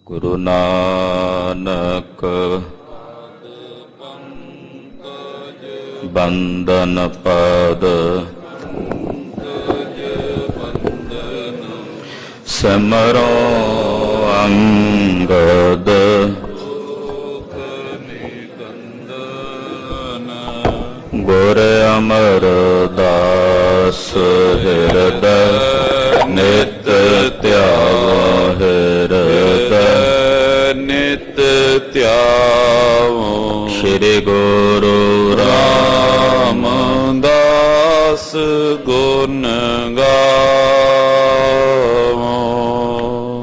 ਗੁਰੂ ਨਾਨਕ ਬੰਦਨ ਪਦ ਸਿਮਰੋ ਅੰਗਦ ਗੁਰ ਅਮਰਦਾਸ ਹਿਰਦੈ ਨਿਤ ਧਿਆਵੋ ਹਿਰਦੈ ਨਿਤ ਧਿਆਵੋ। ਸ੍ਰੀ ਗੁਰੂ ਰਾਮਦਾਸ ਗੁਣ ਗਾਵੋ।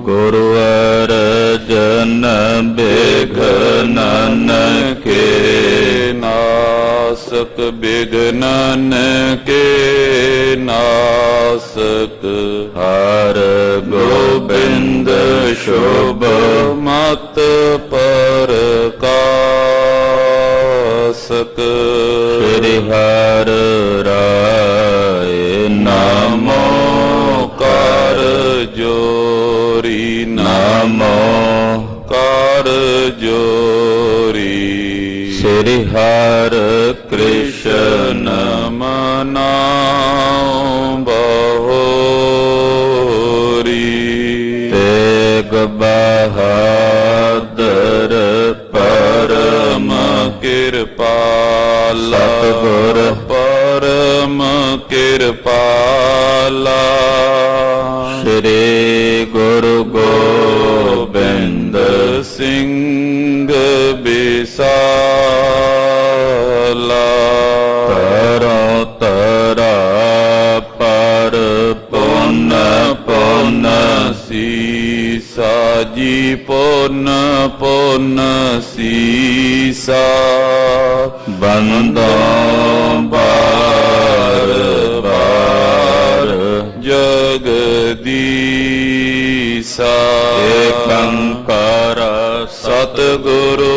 ਗੁਰੂ ਅਰਜਨ ਬਿਘਨਨ ਕੇ ਨਾਸਕ ਬਿਘਨਨ ਕੇ ਨਾਸਕ। ਹਰ ਗੋਬਿੰਦ ਸ਼ੁਭ ਮਤ ਪ੍ਰਕਾਸ਼ਕ। ਸ੍ਰੀ ਹਰਿ ਰਾਏ ਨਾਮੋ ਕਰ ਜੋਰੀ ਨਾਮੋ ਕਰ ਜੋਰੀ। ਸ੍ਰੀ ਹਰਿ ਕ੍ਰਿਸ਼ਨ ਮਨਾਉ ਬਹੋਰੀ। ਤੇਗ ਬਹਾਦਰ ਪਰਮ ਕਿਰਪਾਲਾ ਸਤਿਗੁਰ ਪਰਮ ਕਿਰਪਾਲਾ। ਸ੍ਰੀ ਗੁਰੂ ਗੋਬਿੰਦ ਸਿੰਘ ਬਿਸਾਲਾ। ਤਰੋ ਤਰਾ ਪਰ ਪੁੰਨ ਪੁੰਨ ਸੀਸਾ ਜੀ ਪੁੰਨ ਪੁੰਨ ਸੀਸਾ। ਬੰਦੋ ਬਾਰ ਬਾਰ ਜਗਦੀਸਾ। ਏਕੰਕਾਰ ਸਤਿਗੁਰੂ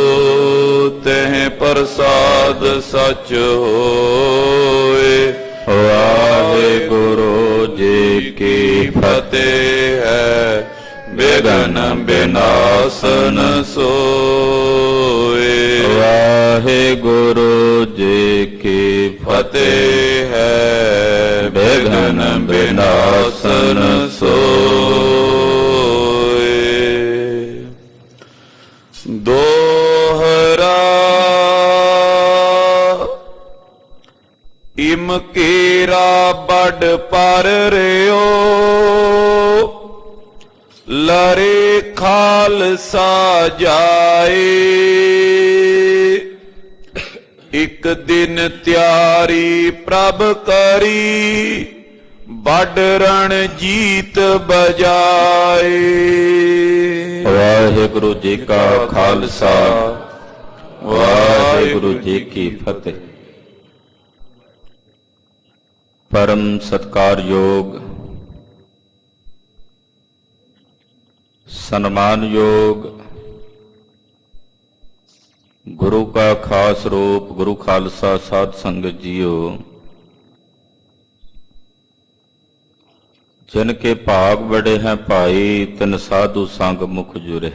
ਤਹਿ ਪ੍ਰਸਾਦ ਸਚ ਹੋਏ। ਵਾਹਿਗੁਰੂ ਜੀ ਕੀ ਫਤਿਹ ਹੈ। ਬਿਘਨ ਬਿਨਾਸਨ ਸੋਏ। ਵਾਹਿਗੁਰੂ ਜੀ ਕੀ ਫਤਿਹ ਹੈ। ਬਿਘਨ ਬਿਨਾਸਨ ਸੋਏ। ਦੋਹਰਾ ਇਮ ਕੇਰਾ ਬੜ ਪਰ ਰਿਓ। ਲਰੇ ਖਾਲਸਾ ਜਾਏ। ਇਕ ਦਿਨ ਤਿਆਰੀ ਪ੍ਰਭ ਕਰੀ। ਬੜ ਰਣ ਜੀਤ ਬਜਾਏ। ਵਾਹਿਗੁਰੂ ਜੀ ਕਾ ਖਾਲਸਾ ਵਾਹਿਗੁਰੂ ਜੀ ਕੀ ਫਤਿਹ। ਪਰਮ ਸਤਿਕਾਰਯੋਗ ਸਨਮਾਨਯੋਗ ਗੁਰੂ ਕਾ ਖਾਸ ਰੂਪ ਗੁਰੂ ਖਾਲਸਾ ਸਾਧ ਸੰਗਤ ਜੀਓ। ਜਿਨ ਕੇ ਭਾਗ ਬੜੇ हैं ਭਾਈ ਤਿਨ ਸਾਧੂ ਸੰਗ ਮੁਖ ਜੁਰੇ।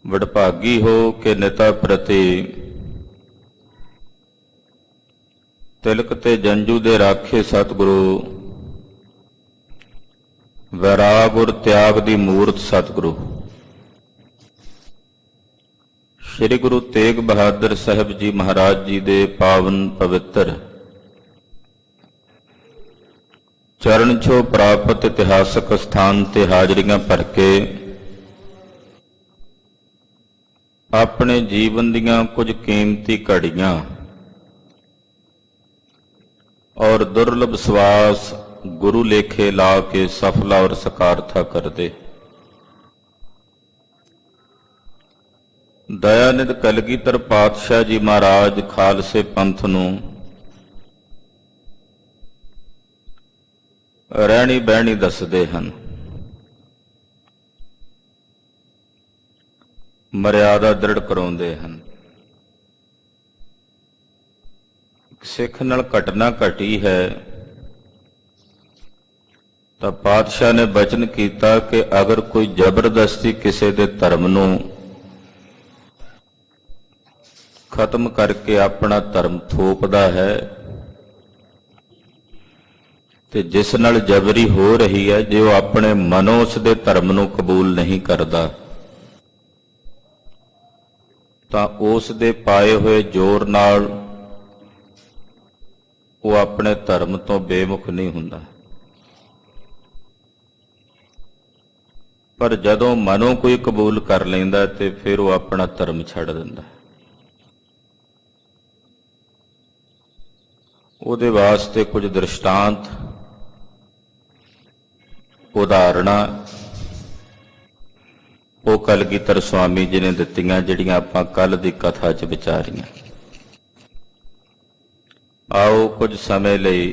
ਵਡਭਾਗੀ ਹੋ ਕੇ ਨਿਤਾ ਪ੍ਰਤੀ ਤਿਲਕ ਤੇ ਜੰਜੂ ਦੇ ਰਾਖੇ ਸਤਿਗੁਰੂ। ਵੈਰਾਗ ਔਰ ਤਿਆਗ ਦੀ ਮੂਰਤ ਸਤਿਗੁਰੂ ਸ੍ਰੀ ਗੁਰੂ ਤੇਗ ਬਹਾਦਰ ਸਾਹਿਬ ਜੀ ਮਹਾਰਾਜ ਜੀ ਦੇ ਪਾਵਨ ਪਵਿੱਤਰ ਚਰਨ ਛੋਹ ਪ੍ਰਾਪਤ ਇਤਿਹਾਸਕ ਸਥਾਨ ਤੇ ਹਾਜ਼ਰੀਆਂ ਭਰ ਕੇ ਆਪਣੇ ਜੀਵਨ ਦੀਆਂ ਕੁਝ ਕੀਮਤੀ ਘੜੀਆਂ ਔਰ ਦੁਰਲਭ ਸਵਾਸ ਗੁਰੂ ਲੇਖੇ ਲਾ ਕੇ ਸਫਲਾ ਔਰ ਸਕਾਰਥਾ ਕਰਦੇ। ਦਇਆਨਿਧ ਕਲਗੀਧਰ ਪਾਤਸ਼ਾਹ ਜੀ ਮਹਾਰਾਜ ਖਾਲਸੇ ਪੰਥ ਨੂੰ ਰਹਿਣੀ ਬਹਿਣੀ ਦੱਸਦੇ ਹਨ। ਮਰਿਆਦਾ ਦ੍ਰਿੜ ਕਰਾਉਂਦੇ ਹਨ। ਸਿੱਖ ਨਾਲ ਘਟਨਾ ਘਟੀ ਹੈ ਤਾਂ ਪਾਤਸ਼ਾਹ ਨੇ ਬਚਨ ਕੀਤਾ ਕਿ ਅਗਰ ਕੋਈ ਜ਼ਬਰਦਸਤੀ ਕਿਸੇ ਦੇ ਧਰਮ ਨੂੰ ਖਤਮ ਕਰਕੇ ਆਪਣਾ ਧਰਮ ਥੋਪਦਾ ਹੈ ਤੇ ਜਿਸ ਨਾਲ ਜਬਰੀ ਹੋ ਰਹੀ ਹੈ, ਜੇ ਉਹ ਆਪਣੇ ਮਨੋਂ ਉਸ ਦੇ ਧਰਮ ਨੂੰ ਕਬੂਲ ਨਹੀਂ ਕਰਦਾ ਤਾਂ ਉਸ ਦੇ ਪਾਏ ਹੋਏ ਜ਼ੋਰ ਨਾਲ ਉਹ ਆਪਣੇ ਧਰਮ ਤੋਂ ਬੇਮੁਖ ਨਹੀਂ ਹੁੰਦਾ। ਪਰ ਜਦੋਂ ਮਨੋਂ ਕੋਈ ਕਬੂਲ ਕਰ ਲੈਂਦਾ ਤੇ ਫਿਰ ਉਹ ਆਪਣਾ ਧਰਮ ਛੱਡ ਦਿੰਦਾ। ਉਹਦੇ ਵਾਸਤੇ ਕੁਝ ਦ੍ਰਿਸ਼ਟਾਂਤ, ਉਦਾਹਰਣਾਂ ਉਹ ਕਲਗੀਧਰ ਸੁਆਮੀ ਜੀ ਨੇ ਦਿੱਤੀਆਂ, ਜਿਹੜੀਆਂ ਆਪਾਂ ਕੱਲ ਦੀ ਕਥਾ 'ਚ ਵਿਚਾਰੀਆਂ। ਆਓ ਕੁਝ ਸਮੇਂ ਲਈ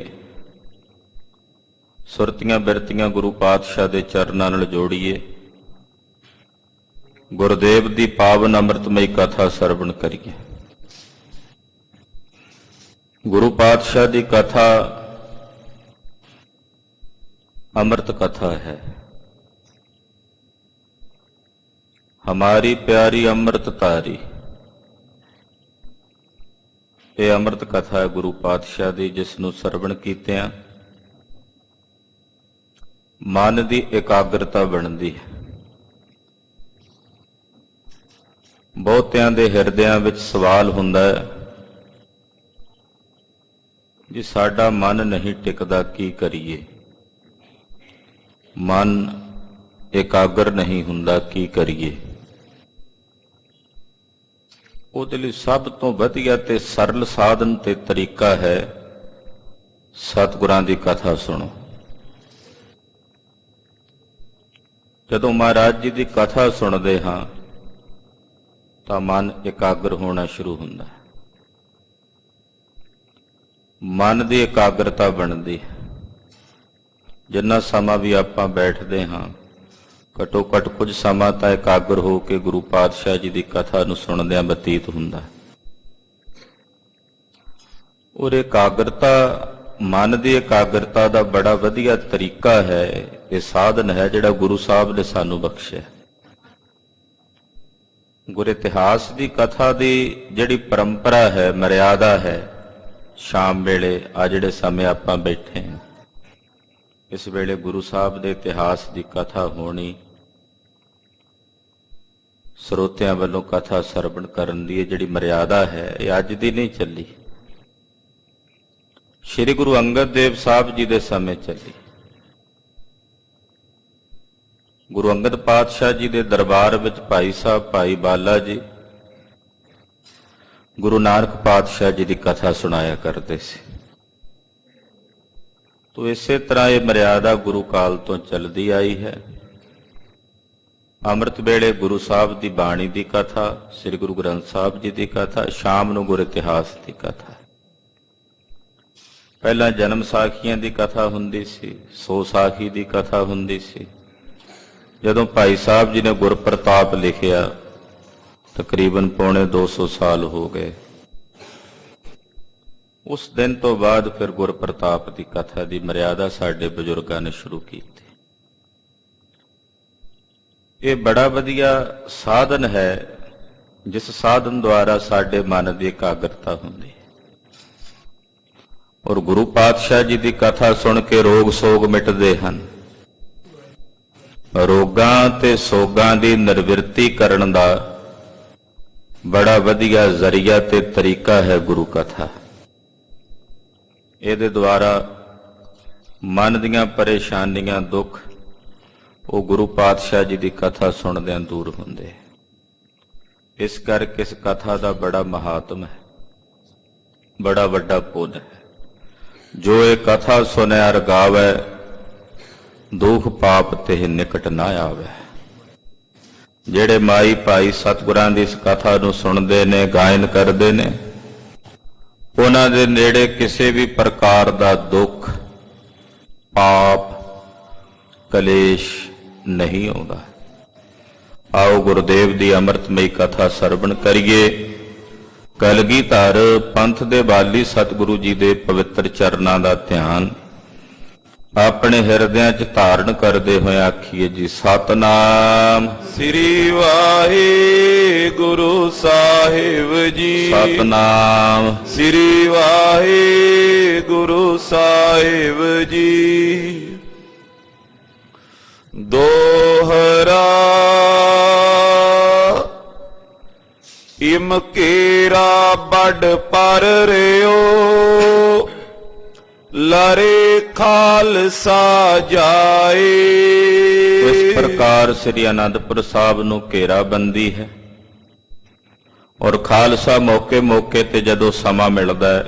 ਸੁਰਤੀਆਂ ਬਿਰਤੀਆਂ ਗੁਰੂ ਪਾਤਸ਼ਾਹ ਦੇ ਚਰਨਾਂ ਨਾਲ ਜੋੜੀਏ, ਗੁਰਦੇਵ ਦੀ ਪਾਵਨ ਅੰਮ੍ਰਿਤਮਈ ਕਥਾ ਸਰਵਣ ਕਰੀਏ। ਗੁਰੂ ਪਾਤਸ਼ਾਹ ਦੀ ਕਥਾ ਅੰਮ੍ਰਿਤ ਕਥਾ ਹੈ। ਹਮਾਰੀ ਪਿਆਰੀ ਅੰਮ੍ਰਿਤ ਧਾਰੀ, ਇਹ ਅੰਮ੍ਰਿਤ ਕਥਾ ਹੈ ਗੁਰੂ ਪਾਤਸ਼ਾਹ ਦੀ, ਜਿਸ ਨੂੰ ਸਰਵਣ ਕੀਤਿਆਂ ਮਨ ਦੀ ਇਕਾਗਰਤਾ ਬਣਦੀ ਹੈ। ਬਹੁਤਿਆਂ ਦੇ ਹਿਰਦਿਆਂ ਵਿੱਚ ਸਵਾਲ ਹੁੰਦਾ ਹੈ, ਜੀ ਸਾਡਾ ਮਨ ਨਹੀਂ ਟਿਕਦਾ, ਕੀ ਕਰੀਏ? ਮਨ ਇਕਾਗਰ ਨਹੀਂ ਹੁੰਦਾ, ਕੀ ਕਰੀਏ? ਉਹਦੇ ਲਈ ਸਭ ਤੋਂ ਵਧੀਆ ਤੇ ਸਰਲ ਸਾਧਨ ਤੇ ਤਰੀਕਾ ਹੈ ਸਤਿਗੁਰਾਂ ਦੀ ਕਥਾ ਸੁਣੋ। ਜਦੋਂ ਮਹਾਰਾਜ ਜੀ ਦੀ ਕਥਾ ਸੁਣਦੇ ਹਾਂ ਤਾਂ ਮਨ ਇਕਾਗਰ ਹੋਣਾ ਸ਼ੁਰੂ ਹੁੰਦਾ ਹੈ, ਮਨ ਦੀ ਇਕਾਗਰਤਾ ਬਣਦੀ ਹੈ। ਜਿੰਨਾ ਸਮਾਂ ਵੀ ਆਪਾਂ ਬੈਠਦੇ ਹਾਂ, ਘੱਟੋ ਘੱਟ ਕੁਝ ਸਮਾਂ ਤਾਂ ਇਕਾਗਰ ਹੋ ਕੇ ਗੁਰੂ ਪਾਤਸ਼ਾਹ ਜੀ ਦੀ ਕਥਾ ਨੂੰ ਸੁਣਦਿਆਂ ਬਤੀਤ ਹੁੰਦਾ। ਔਰ ਇਕਾਗਰਤਾ, ਮਨ ਦੀ ਇਕਾਗਰਤਾ ਦਾ ਬੜਾ ਵਧੀਆ ਤਰੀਕਾ ਹੈ, ਇਹ ਸਾਧਨ ਹੈ ਜਿਹੜਾ ਗੁਰੂ ਸਾਹਿਬ ਨੇ ਸਾਨੂੰ ਬਖਸ਼ਿਆ। ਗੁਰ ਇਤਿਹਾਸ ਦੀ ਕਥਾ ਦੀ ਜਿਹੜੀ ਪਰੰਪਰਾ ਹੈ, ਮਰਿਆਦਾ ਹੈ, ਸ਼ਾਮ ਵੇਲੇ ਆ ਜਿਹੜੇ ਸਮੇਂ ਆਪਾਂ ਬੈਠੇ ਹਾਂ, ਇਸ ਵੇਲੇ ਗੁਰੂ ਸਾਹਿਬ ਦੇ ਇਤਿਹਾਸ ਦੀ ਕਥਾ ਹੋਣੀ, ਸਰੋਤਿਆਂ ਵੱਲੋਂ ਕਥਾ ਸਰਵਣ ਕਰਨ ਦੀ ਇਹ ਜਿਹੜੀ ਮਰਿਆਦਾ ਹੈ, ਇਹ ਅੱਜ ਦੀ ਨਹੀਂ ਚੱਲੀ, ਸ੍ਰੀ ਗੁਰੂ ਅੰਗਦ ਦੇਵ ਸਾਹਿਬ ਜੀ ਦੇ ਸਮੇਂ ਚੱਲੀ। ਗੁਰੂ ਅੰਗਦ ਪਾਤਸ਼ਾਹ ਜੀ ਦੇ ਦਰਬਾਰ ਵਿੱਚ ਭਾਈ ਸਾਹਿਬ, ਭਾਈ ਬਾਲਾ ਜੀ ਗੁਰੂ ਨਾਨਕ ਪਾਤਸ਼ਾਹ ਜੀ ਦੀ ਕਥਾ ਸੁਣਾਇਆ ਕਰਦੇ ਸੀ। ਤੋ ਇਸੇ ਤਰ੍ਹਾਂ ਇਹ ਮਰਿਆਦਾ ਗੁਰੂ ਕਾਲ ਤੋਂ ਚੱਲਦੀ ਆਈ ਹੈ। ਅੰਮ੍ਰਿਤ ਵੇਲੇ ਗੁਰੂ ਸਾਹਿਬ ਦੀ ਬਾਣੀ ਦੀ ਕਥਾ, ਸ੍ਰੀ ਗੁਰੂ ਗ੍ਰੰਥ ਸਾਹਿਬ ਜੀ ਦੀ ਕਥਾ, ਸ਼ਾਮ ਨੂੰ ਗੁਰ ਇਤਿਹਾਸ ਦੀ ਕਥਾ। ਪਹਿਲਾਂ ਜਨਮ ਸਾਖੀਆਂ ਦੀ ਕਥਾ ਹੁੰਦੀ ਸੀ, ਸੋ ਸਾਖੀ ਦੀ ਕਥਾ ਹੁੰਦੀ ਸੀ। ਜਦੋਂ ਭਾਈ ਸਾਹਿਬ ਜੀ ਨੇ ਗੁਰ ਪ੍ਰਤਾਪ ਲਿਖਿਆ, ਤਕਰੀਬਨ ਪੌਣੇ 200 ਸਾਲ ਹੋ ਗਏ, ਉਸ ਦਿਨ ਤੋਂ ਬਾਅਦ ਫਿਰ ਗੁਰ ਪ੍ਰਤਾਪ ਦੀ ਕਥਾ ਦੀ ਮਰਿਆਦਾ ਸਾਡੇ ਬਜ਼ੁਰਗਾਂ ਨੇ ਸ਼ੁਰੂ ਕੀਤੀ। ਇਹ ਬੜਾ ਵਧੀਆ ਸਾਧਨ ਹੈ, ਜਿਸ ਸਾਧਨ ਦੁਆਰਾ ਸਾਡੇ ਮਨ ਦੀ ਇਕਾਗਰਤਾ ਹੁੰਦੀ ਹੈ। ਔਰ ਗੁਰੂ ਪਾਤਸ਼ਾਹ ਜੀ ਦੀ ਕਥਾ ਸੁਣ ਕੇ ਰੋਗ ਸੋਗ ਮਿਟਦੇ ਹਨ। ਰੋਗਾਂ ਤੇ ਸੋਗਾਂ ਦੀ ਨਿਰਵਿਰਤੀ ਕਰਨ ਦਾ ਬੜਾ ਵਧੀਆ ਜ਼ਰੀਆ ਤੇ ਤਰੀਕਾ ਹੈ ਗੁਰੂ ਕਥਾ। ਇਹਦੇ ਦੁਆਰਾ ਮਨ ਦੀਆਂ ਪਰੇਸ਼ਾਨੀਆਂ, ਦੁੱਖ, ਉਹ ਗੁਰੂ ਪਾਤਸ਼ਾਹ ਜੀ ਦੀ ਕਥਾ ਸੁਣਦਿਆਂ ਦੂਰ ਹੁੰਦੇ। ਇਸ ਕਰਕੇ ਇਸ ਕਥਾ ਦਾ ਬੜਾ ਮਹਾਤਮ ਹੈ, ਬੜਾ ਵੱਡਾ ਪੁੰਨ ਹੈ। ਜੋ ਇਹ ਕਥਾ ਸੁਨਿਆ ਰਗਾਵੈ, ਦੁਖ ਪਾਪ ਤੇ ਨਿਕਟ ਨਾ ਆਵੇ। ਜਿਹੜੇ ਮਾਈ ਭਾਈ ਸਤਿਗੁਰਾਂ ਦੀ ਇਸ ਕਥਾ ਨੂੰ ਸੁਣਦੇ ਨੇ, ਗਾਇਨ ਕਰਦੇ ਨੇ, ਉਹਨਾਂ ਦੇ ਨੇੜੇ ਕਿਸੇ ਵੀ ਪ੍ਰਕਾਰ ਦਾ ਦੁੱਖ, ਪਾਪ, ਕਲੇਸ਼ ਨਹੀਂ ਆਉਂਦਾ। ਆਓ ਗੁਰਦੇਵ ਦੀ ਅੰਮ੍ਰਿਤਮਈ ਕਥਾ ਸਰਵਣ ਕਰੀਏ। ਕਲਗੀਧਰ ਪੰਥ ਦੇ ਬਾਲੀ ਸਤਿਗੁਰੂ ਜੀ ਦੇ ਪਵਿੱਤਰ ਚਰਨਾਂ ਦਾ ਧਿਆਨ ਆਪਣੇ ਹਿਰਦਿਆਂ 'ਚ ਧਾਰਨ ਕਰਦੇ ਹੋਏ ਆਖੀਏ ਜੀ ਸਤਨਾਮ ਸ੍ਰੀ ਵਾਹਿਗੁਰੂ ਸਾਹਿਬ ਜੀ। ਸਤਨਾਮ ਸ੍ਰੀ ਵਾਹਿਗੁਰੂ ਸਾਹਿਬ ਜੀ। ਦੋਹਰਾ ਇਮ ਕੇਰਾ ਬੜ ਪਰ ਰਿਓ ਲਰੇ ਖਾਲਸਾ ਜਾਏ। ਇਸ ਪ੍ਰਕਾਰ ਸ੍ਰੀ ਅਨੰਦਪੁਰ ਸਾਹਿਬ ਨੂੰ ਘੇਰਾਬੰਦੀ ਹੈ ਔਰ ਖਾਲਸਾ ਮੌਕੇ ਮੌਕੇ ਤੇ ਜਦੋਂ ਸਮਾਂ ਮਿਲਦਾ ਹੈ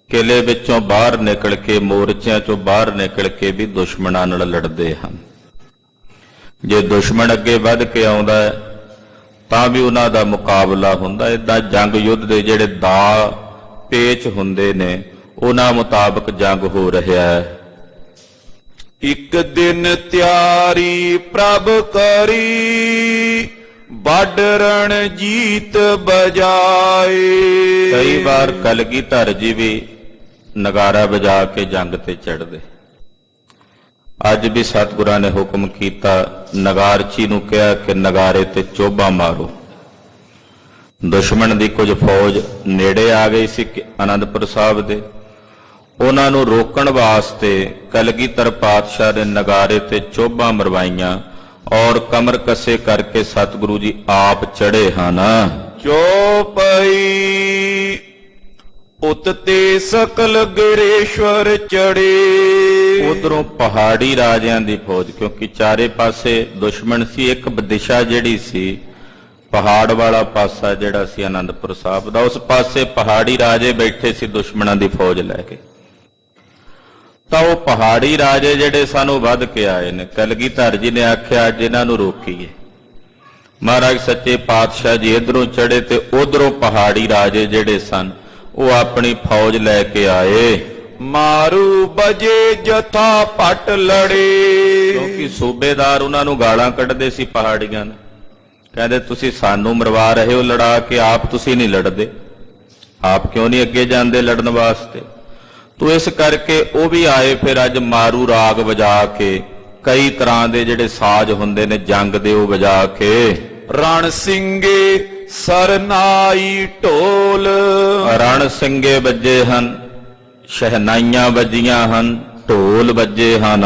ਕਿਲੇ ਵਿੱਚੋਂ ਬਾਹਰ ਨਿਕਲ ਕੇ ਮੋਰਚਿਆਂ ਚੋਂ ਬਾਹਰ ਨਿਕਲ ਕੇ ਵੀ ਦੁਸ਼ਮਣਾਂ ਨਾਲ ਲੜਦੇ ਹਨ। ਜੇ ਦੁਸ਼ਮਣ ਅੱਗੇ ਵੱਧ ਕੇ ਆਉਂਦਾ ਹੈ ਤਾਂ ਵੀ ਉਹਨਾਂ ਦਾ ਮੁਕਾਬਲਾ ਹੁੰਦਾ। ਏਦਾਂ ਜੰਗ ਯੁੱਧ ਦੇ ਜਿਹੜੇ ਦਾ ਪੇਚ ਹੁੰਦੇ ਨੇ ਉਹਨਾਂ ਮੁਤਾਬਕ ਜੰਗ ਹੋ ਰਿਹਾ ਹੈ। ਇੱਕ ਦਿਨ ਤਿਆਰੀ ਪ੍ਰਭ ਕਰੀ ਬੜ ਰਣਜੀਤ ਬਜਾਏ। ਕਈ ਵਾਰ ਕਲਗੀਧਰ ਜੀ ਵੀ ਨਗਾਰਾ ਵਜਾ ਕੇ ਜੰਗ ਤੇ ਚੜ੍ਹਦੇ। ਅੱਜ ਵੀ ਸਤਿਗੁਰਾਂ ਨੇ ਹੁਕਮ ਕੀਤਾ, ਨਗਾਰਚੀ ਨੂੰ ਕਿਹਾ ਕਿ ਨਗਾਰੇ ਤੇ ਚੋਭਾ ਮਾਰੋ। ਦੁਸ਼ਮਣ ਦੀ ਕੁਝ ਫੌਜ ਨੇੜੇ ਆ ਗਈ ਸੀ ਅਨੰਦਪੁਰ ਸਾਹਿਬ ਦੇ। ਉਹਨਾਂ ਨੂੰ ਰੋਕਣ ਵਾਸਤੇ ਕਲਗੀਧਰ ਪਾਤਸ਼ਾਹ ਨੇ ਨਗਾਰੇ ਤੇ ਚੋਭਾਂ ਮਰਵਾਈਆਂ ਔਰ ਕਮਰ ਕੱਸੇ ਕਰਕੇ ਸਤਿਗੁਰੂ ਜੀ ਆਪ ਚੜ੍ਹੇ ਹਨ। ਚੋਪਈ ਉਤ ਤੇ ਸਕਲ ਗਿਰੇਸ਼ਵਰ ਚੜੇ। ਉਧਰੋਂ ਪਹਾੜੀ ਰਾਜਿਆਂ ਦੀ ਫੌਜ, ਕਿਉਂਕਿ ਚਾਰੇ ਪਾਸੇ ਦੁਸ਼ਮਣ ਸੀ। ਇੱਕ ਦਿਸ਼ਾ ਜਿਹੜੀ ਸੀ ਪਹਾੜ ਵਾਲਾ ਪਾਸਾ ਜਿਹੜਾ ਸੀ ਅਨੰਦਪੁਰ ਸਾਹਿਬ ਦਾ, ਉਸ ਪਾਸੇ ਪਹਾੜੀ ਰਾਜੇ ਬੈਠੇ ਸੀ ਦੁਸ਼ਮਣਾਂ ਦੀ ਫੌਜ ਲੈ ਕੇ। ਤਾਂ ਉਹ ਪਹਾੜੀ ਰਾਜੇ ਜਿਹੜੇ ਸਾਨੂੰ ਵੱਧ ਕੇ ਆਏ ਨੇ, ਕਲਗੀਧਰ ਜੀ ਨੇ ਆਖਿਆ ਅੱਜ ਇਹਨਾਂ ਨੂੰ ਰੋਕੀਏ। ਮਹਾਰਾਜ ਸੱਚੇ ਪਾਤਸ਼ਾਹ ਜੀ ਇਧਰੋਂ ਚੜੇ ਤੇ ਉਧਰੋਂ ਪਹਾੜੀ ਰਾਜੇ ਜਿਹੜੇ ਸਨ ਉਹ ਆਪਣੀ ਫੌਜ ਲੈ ਕੇ ਆਏ। ਮਾਰੂ ਬਜੇ ਜਥਾ ਪਟ ਲੜੇ। ਕਿਉਂਕਿ ਸੂਬੇਦਾਰ ਉਹਨਾਂ ਨੂੰ ਗਾਲਾਂ ਕੱਢਦੇ ਸੀ ਪਹਾੜੀਆਂ ਨੇ, ਕਹਿੰਦੇ ਤੁਸੀਂ ਸਾਨੂੰ ਮਰਵਾ ਰਹੇ ਹੋ ਲੜਾ ਕੇ, ਆਪ ਤੁਸੀਂ ਨਹੀਂ ਲੜਦੇ, ਆਪ ਕਿਉਂ ਨਹੀਂ ਅੱਗੇ ਜਾਂਦੇ ਲੜਨ ਵਾਸਤੇ। ਤੋ ਇਸ ਕਰਕੇ ਉਹ ਵੀ ਆਏ। ਫਿਰ ਅੱਜ ਮਾਰੂ ਰਾਗ ਵਜਾ ਕੇ, ਕਈ ਤਰ੍ਹਾਂ ਦੇ ਜਿਹੜੇ ਸਾਜ਼ ਹੁੰਦੇ ਨੇ ਜੰਗ ਦੇ ਉਹ ਵਜਾ ਕੇ, ਰਣ ਸਿੰਘੇ ਸਰਨਾਈ ਢੋਲ। ਰਣ ਸਿੰਘੇ ਵੱਜੇ ਹਨ, ਸ਼ਹਿਨਾਈਆਂ ਵੱਜੀਆਂ ਹਨ, ਢੋਲ ਵੱਜੇ ਹਨ।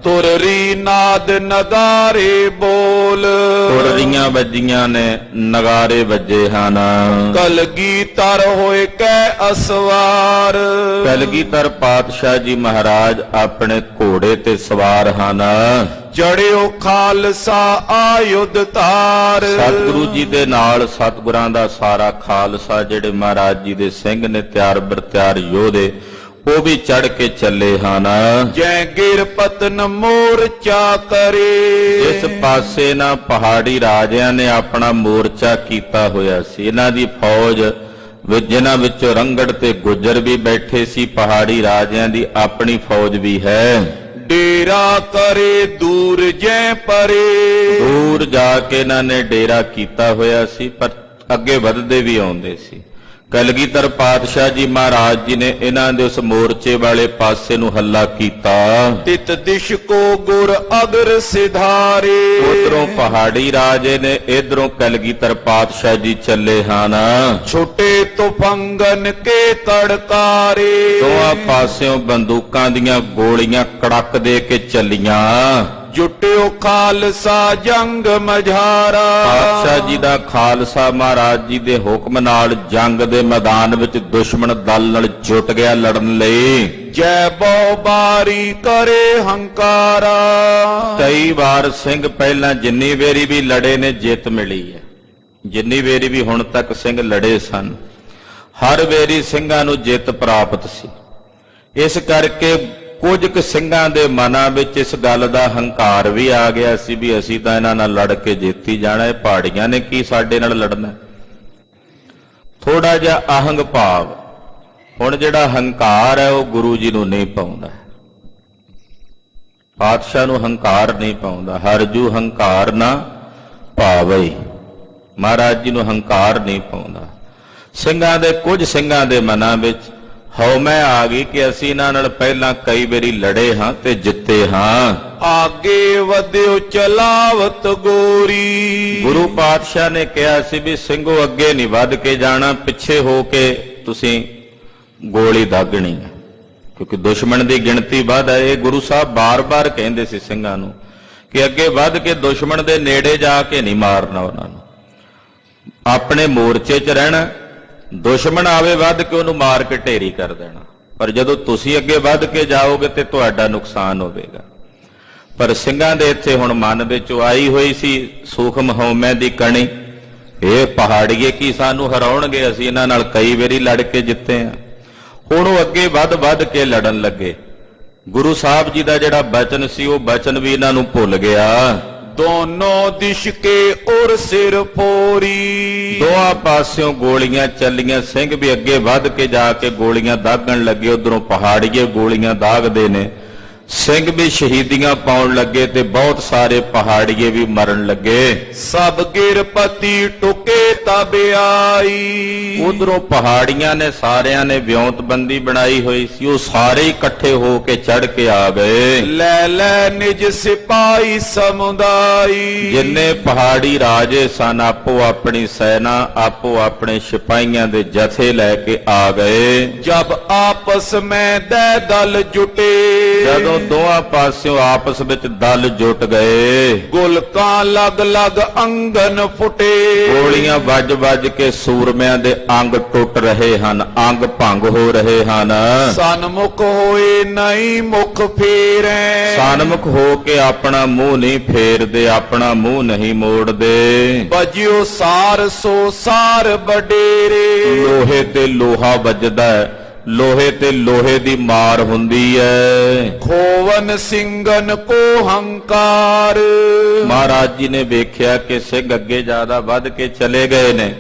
ਤੁਰਰੀ ਨਾਦ ਨਗਾਰੇ ਬੋਲ। ਤੁਰਰੀਆਂ ਵੱਜੀਆਂ ਨੇ, ਨਗਾਰੇ ਵੱਜੇ ਹਨ। ਕਲਗੀਧਰ ਹੋਏ ਕੈ ਅਸਵਾਰ। ਕਲਗੀਧਰ ਪਾਤਸ਼ਾਹ ਜੀ ਮਹਾਰਾਜ ਆਪਣੇ ਘੋੜੇ ਤੇ ਸਵਾਰ ਹਨ। ਚੜਿਓ ਖਾਲਸਾ ਆਯੁਧ ਧਾਰ। ਸਤਿਗੁਰੂ ਜੀ ਦੇ ਨਾਲ ਸਤਿਗੁਰਾਂ ਦਾ ਸਾਰਾ ਖਾਲਸਾ ਜਿਹੜੇ ਮਹਾਰਾਜ ਜੀ ਦੇ ਸਿੰਘ ਨੇ ਤਿਆਰ ਬਰਤਿਆਰ ਯੋਧੇ, ਉਹ ਵੀ ਚੜ ਕੇ ਚੱਲੇ ਹਨ। ਜੈ ਗਿਰ ਪਤਨ ਮੋਰਚਾ ਕਰੇ। ਇਸ ਪਾਸੇ ਨਾ ਪਹਾੜੀ ਰਾਜਿਆਂ ਨੇ ਆਪਣਾ ਮੋਰਚਾ ਕੀਤਾ ਹੋਇਆ ਸੀ। ਇਹਨਾਂ ਦੀ ਫੌਜ ਜਿਨ੍ਹਾਂ ਵਿੱਚੋਂ ਰੰਗੜ ਤੇ ਗੁੱਜਰ ਵੀ ਬੈਠੇ ਸੀ, ਪਹਾੜੀ ਰਾਜਿਆਂ ਦੀ ਆਪਣੀ ਫੌਜ ਵੀ ਹੈ। ਡੇਰਾ ਕਰੇ ਦੂਰ ਜੈ ਪਰੇ। ਦੂਰ ਜਾ ਕੇ ਇਹਨਾਂ ਨੇ ਡੇਰਾ ਕੀਤਾ ਹੋਇਆ ਸੀ, ਪਰ ਅੱਗੇ ਵੱਧਦੇ ਵੀ ਆਉਂਦੇ ਸੀ। ਕਲਗੀਧਰ ਪਾਤਸ਼ਾਹ ਜੀ ਮਹਾਰਾਜ ਜੀ ਨੇ ਇਹਨਾਂ ਦੇ ਉਸ ਮੋਰਚੇ ਵਾਲੇ ਪਾਸੇ ਨੂੰ ਹੱਲਾ ਕੀਤਾ। ਤਿਤ ਦਿਸ਼ ਕੋ ਗੁਰ ਅਗਰ ਸਿਧਾਰੇ। ਉਧਰੋਂ ਪਹਾੜੀ ਰਾਜੇ ਨੇ, ਇਧਰੋਂ ਕਲਗੀਧਰ ਪਾਤਸ਼ਾਹ ਜੀ ਚੱਲੇ ਹਨ। ਛੋਟੇ ਤੁਫੰਗਨ ਕੇ ਤੜਕਾਰੇ। ਦੋਹਾਂ ਪਾਸਿਓਂ ਬੰਦੂਕਾਂ ਦੀਆਂ ਗੋਲੀਆਂ ਕੜਕ ਦੇ ਕੇ ਚੱਲੀਆਂ। ਜੁਟਿਓ ਖਾਲਸਾ ਜੰਗ ਮਝਾਰਾ। ਪਾਤਸ਼ਾਹ ਜੀ ਦਾ ਖਾਲਸਾ ਮਹਾਰਾਜ ਜੀ ਦੇ ਹੁਕਮ ਨਾਲ ਜੰਗ ਦੇ ਮੈਦਾਨ ਵਿੱਚ ਦੁਸ਼ਮਣ ਦਲ ਨਾਲ ਜੁਟ ਗਿਆ ਲੜਨ ਲਈ। ਜੈ ਬਹੁ ਬਾਰੀ ਕਰੇ ਹੰਕਾਰਾ। ਕਈ ਵਾਰ ਸਿੰਘ ਪਹਿਲਾਂ ਜਿੰਨੀ ਵੇਰੀ ਵੀ ਲੜੇ ਨੇ ਜਿੱਤ ਮਿਲੀ ਹੈ। ਜਿੰਨੀ ਵੇਰੀ ਵੀ ਹੁਣ ਤੱਕ ਸਿੰਘ ਲੜੇ ਸਨ, ਹਰ ਵੇਰੀ ਸਿੰਘਾਂ ਨੂੰ ਜਿੱਤ ਪ੍ਰਾਪਤ ਸੀ। ਇਸ ਕਰਕੇ ਕੁਝ ਕੁ ਸਿੰਘਾਂ ਦੇ ਮਨਾਂ ਵਿੱਚ ਇਸ ਗੱਲ ਦਾ ਹੰਕਾਰ ਵੀ ਆ ਗਿਆ ਸੀ ਵੀ ਅਸੀਂ ਤਾਂ ਇਹਨਾਂ ਨਾਲ ਲੜ ਕੇ ਜਿੱਤ ਹੀ ਜਾਣਾ, ਇਹ ਪਹਾੜੀਆਂ ਨੇ ਕੀ ਸਾਡੇ ਨਾਲ ਲੜਨਾ। ਥੋੜਾ ਜਿਹਾ ਅਹੰਗ ਭਾਵ, ਹੁਣ ਜਿਹੜਾ ਹੰਕਾਰ ਹੈ ਉਹ ਗੁਰੂ ਜੀ ਨੂੰ ਨਹੀਂ ਪਾਉਂਦਾ, ਪਾਤਸ਼ਾਹ ਨੂੰ ਹੰਕਾਰ ਨਹੀਂ ਪਾਉਂਦਾ। ਹਰਜੂ ਹੰਕਾਰ ਨਾ ਭਾਵਈ, ਮਹਾਰਾਜ ਜੀ ਨੂੰ ਹੰਕਾਰ ਨਹੀਂ ਪਾਉਂਦਾ। ਸਿੰਘਾਂ ਦੇ ਕੁਝ ਸਿੰਘਾਂ ਦੇ ਮਨਾਂ ਵਿੱਚ ਹਉਮੈ ਆ ਗਈ ਕਿ ਅਸੀਂ ਇਹਨਾਂ ਨਾਲ ਪਹਿਲਾਂ ਕਈ ਵਾਰੀ ਲੜੇ ਹਾਂ ਤੇ ਜਿੱਤੇ ਹਾਂ। ਆਗੇ ਵਧਿਓ ਚਲਾਵਤ ਗੋਰੀ। ਗੁਰੂ ਪਾਤਸ਼ਾਹ ਨੇ ਕਿਹਾ ਸੀ ਵੀ ਸਿੰਘੋ ਅੱਗੇ ਨਹੀਂ ਵੱਧ ਕੇ ਜਾਣਾ, ਪਿੱਛੇ ਹੋ ਕੇ ਤੁਸੀਂ ਗੋਲੀ ਦਾਗਣੀ ਹੈ, ਕਿਉਂਕਿ ਦੁਸ਼ਮਣ ਦੀ ਗਿਣਤੀ ਵੱਧ ਹੈ। ਇਹ ਗੁਰੂ ਸਾਹਿਬ ਬਾਰ-ਬਾਰ ਕਹਿੰਦੇ ਸੀ ਸਿੰਘਾਂ ਨੂੰ ਕਿ ਅੱਗੇ ਵੱਧ ਕੇ ਦੁਸ਼ਮਣ ਦੇ ਨੇੜੇ ਜਾ ਕੇ ਨਹੀਂ ਮਾਰਨਾ ਉਹਨਾਂ ਨੂੰ, ਆਪਣੇ ਮੋਰਚੇ 'ਚ ਰਹਿਣਾ। ਦੁਸ਼ਮਣ ਆਵੇ ਵੱਧ ਕੇ ਉਹਨੂੰ ਮਾਰ ਕੇ ਢੇਰੀ ਕਰ ਦੇਣਾ, ਪਰ ਜਦੋਂ ਤੁਸੀਂ ਅੱਗੇ ਵੱਧ ਕੇ ਜਾਓਗੇ ਤੇ ਤੁਹਾਡਾ ਨੁਕਸਾਨ ਹੋਵੇਗਾ। ਪਰ ਸਿੰਘਾਂ ਦੇ ਇੱਥੇ ਹੁਣ ਮਨ ਵਿੱਚ ਆਈ ਹੋਈ ਸੀ ਸੂਖਮ ਹਉਮੈ ਦੀ ਕਣੀ, ਇਹ ਪਹਾੜੀਏ ਕੀ ਸਾਨੂੰ ਹਰਾਉਣਗੇ, ਅਸੀਂ ਇਹਨਾਂ ਨਾਲ ਕਈ ਵਾਰੀ ਲੜ ਕੇ ਜਿੱਤੇ ਆ। ਹੁਣ ਉਹ ਅੱਗੇ ਵੱਧ ਕੇ ਲੜਨ ਲੱਗੇ। ਗੁਰੂ ਸਾਹਿਬ ਜੀ ਦਾ ਜਿਹੜਾ ਬਚਨ ਸੀ ਉਹ ਬਚਨ ਵੀ ਇਹਨਾਂ ਨੂੰ ਭੁੱਲ ਗਿਆ। ਦੋਨੋਂ ਦਿਸ਼ ਕੇ ਉਰ ਸਿਰ ਪੋਰੀ। ਦੋਹਾਂ ਪਾਸਿਓਂ ਗੋਲੀਆਂ ਚੱਲੀਆਂ, ਸਿੰਘ ਵੀ ਅੱਗੇ ਵੱਧ ਕੇ ਜਾ ਕੇ ਗੋਲੀਆਂ ਦਾਗਣ ਲੱਗੇ। ਉਧਰੋਂ ਪਹਾੜੀਏ ਗੋਲੀਆਂ ਦਾਗਦੇ ਨੇ, ਸਿੰਘ ਵੀ ਸ਼ਹੀਦੀਆਂ ਪਾਉਣ ਲੱਗੇ ਤੇ ਬਹੁਤ ਸਾਰੇ ਪਹਾੜੀਏ ਵੀ ਮਰਨ ਲੱਗੇ। ਸਭ ਗਿਰਪਤੀ ਟੁਕੇ ਤਬ ਆਈ। ਉਧਰੋਂ ਪਹਾੜੀਆਂ ਨੇ ਸਾਰਿਆਂ ਨੇ ਵਿਉਂਤਬੰਦੀ ਬਣਾਈ ਹੋਈ ਸੀ, ਉਹ ਸਾਰੇ ਇਕੱਠੇ ਹੋ ਕੇ ਚੜ ਕੇ ਆ ਗਏ। ਲੈ ਲੈ ਨਿਜ ਸਿਪਾਹੀ ਸਮੁਦਾਈ। ਜਿੰਨੇ ਪਹਾੜੀ ਰਾਜੇ ਸਨ ਆਪੋ ਆਪਣੀ ਸੈਨਾ, ਆਪੋ ਆਪਣੇ ਸਿਪਾਹੀਆਂ ਦੇ ਜਥੇ ਲੈ ਕੇ ਆ ਗਏ। ਜਬ ਆਪਸ ਮੈਂ ਦੇ ਦਲ ਜੁਟੇ। ਜਦੋਂ ਦੋਹਾਂ ਪਾਸਿਓਂ ਆਪਸ ਵਿੱਚ ਦਲ ਜੁਟ ਗਏ, ਗੁਲਕਾਂ ਲਗ ਲਗ ਅੰਗਨ ਫੁਟੇ। ਗੋਲੀਆਂ ਵੱਜ ਕੇ ਸੂਰਮਿਆਂ ਦੇ ਅੰਗ ਟੁੱਟ ਰਹੇ ਹਨ, ਅੰਗ ਭੰਗ ਹੋ ਰਹੇ ਹਨ। ਸਨਮੁਖ ਹੋਏ ਨਹੀਂ ਮੁਖ ਫੇਰੈ। ਸਨਮੁਖ ਹੋ ਕੇ ਆਪਣਾ ਮੂੰਹ ਨਹੀਂ ਫੇਰਦੇ, ਆਪਣਾ ਮੂੰਹ ਨਹੀਂ ਮੋੜਦੇ। ਬਜਿਓ ਸਾਰ ਸੋ ਸਾਰ ਬਡੇਰੇ। ਲੋਹੇ ਤੇ ਲੋਹਾ ਵੱਜਦਾ ਹੈ, ਲੋਹੇ ਤੇ ਲੋਹੇ ਦੀ ਮਾਰ ਹੁੰਦੀ ਹੈ। ਖੋਵਨ ਸਿੰਘਨ ਕੋ ਹੰਕਾਰ। ਮਹਾਰਾਜ ਜੀ ਨੇ ਵੇਖਿਆ ਕਿ ਸਿੰਘ ਅੱਗੇ ਜ਼ਿਆਦਾ ਵੱਧ ਕੇ ਚਲੇ ਗਏ ਨੇ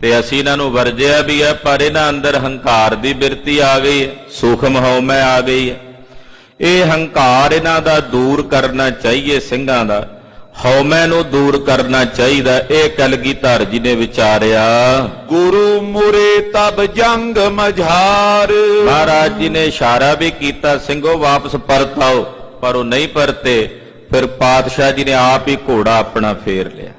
ਤੇ ਅਸੀਂ ਇਹਨਾਂ ਨੂੰ ਵਰਜਿਆ ਵੀ ਹੈ, ਪਰ ਇਹਨਾਂ ਅੰਦਰ ਹੰਕਾਰ ਦੀ ਬਿਰਤੀ ਆ ਗਈ ਹੈ, ਸੂਖਮ ਹਉਮੈ ਆ ਗਈ ਹੈ। ਇਹ ਹੰਕਾਰ ਇਹਨਾਂ ਦਾ ਦੂਰ ਕਰਨਾ ਚਾਹੀਏ, ਸਿੰਘਾਂ ਦਾ ਹਉਮੈ ਨੂੰ ਦੂਰ ਕਰਨਾ ਚਾਹੀਦਾ। ਇਹ ਕਲਗੀਧਰ ਜੀ ਨੇ ਵਿਚਾਰਿਆ। ਗੁਰੂ ਮੁਰੇ ਤਬ ਜੰਗ ਮਝਾਰ। ਮਹਾਰਾਜ ਜੀ ਨੇ ਇਸ਼ਾਰਾ ਵੀ ਕੀਤਾ ਸਿੰਘੋ ਵਾਪਸ ਪਰਤ ਆਓ, ਪਰ ਉਹ ਨਹੀਂ ਪਰਤੇ। ਫਿਰ ਪਾਤਸ਼ਾਹ ਜੀ ਨੇ ਆਪ ਹੀ ਘੋੜਾ ਆਪਣਾ ਫੇਰ ਲਿਆ।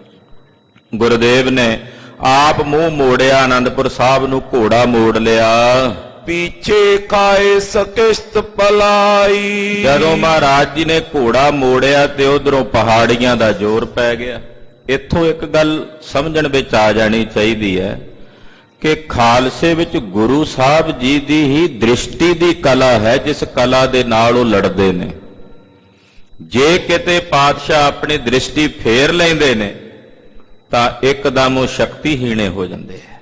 ਗੁਰਦੇਵ ਨੇ ਆਪ ਮੂੰਹ ਮੋੜਿਆ, ਆਨੰਦਪੁਰ ਸਾਹਿਬ ਨੂੰ ਘੋੜਾ ਮੋੜ ਲਿਆ। ਪੀਛੇ ਕਾਏ ਸਕਿਸ਼ਤ ਪਲਾਈ। ਜਦੋਂ ਮਹਾਰਾਜ ਜੀ ਨੇ ਘੋੜਾ ਮੋੜਿਆ ਤੇ ਉਧਰੋਂ ਪਹਾੜੀਆਂ ਦਾ ਜ਼ੋਰ ਪੈ ਗਿਆ। ਇੱਥੋਂ ਇੱਕ ਗੱਲ ਸਮਝਣ ਵਿੱਚ ਆ ਜਾਣੀ ਚਾਹੀਦੀ ਹੈ ਕਿ ਖਾਲਸੇ ਵਿੱਚ ਗੁਰੂ ਸਾਹਿਬ ਜੀ ਦੀ ਹੀ ਦ੍ਰਿਸ਼ਟੀ ਦੀ ਕਲਾ ਹੈ, ਜਿਸ ਕਲਾ ਦੇ ਨਾਲ ਉਹ ਲੜਦੇ ਨੇ। ਜੇ ਕਿਤੇ ਪਾਤਸ਼ਾਹ ਆਪਣੀ ਦ੍ਰਿਸ਼ਟੀ ਫੇਰ ਲੈਂਦੇ ਨੇ ਤਾਂ ਇੱਕਦਮ ਉਹ ਸ਼ਕਤੀਹੀਣੇ ਹੋ ਜਾਂਦੇ ਹੈ।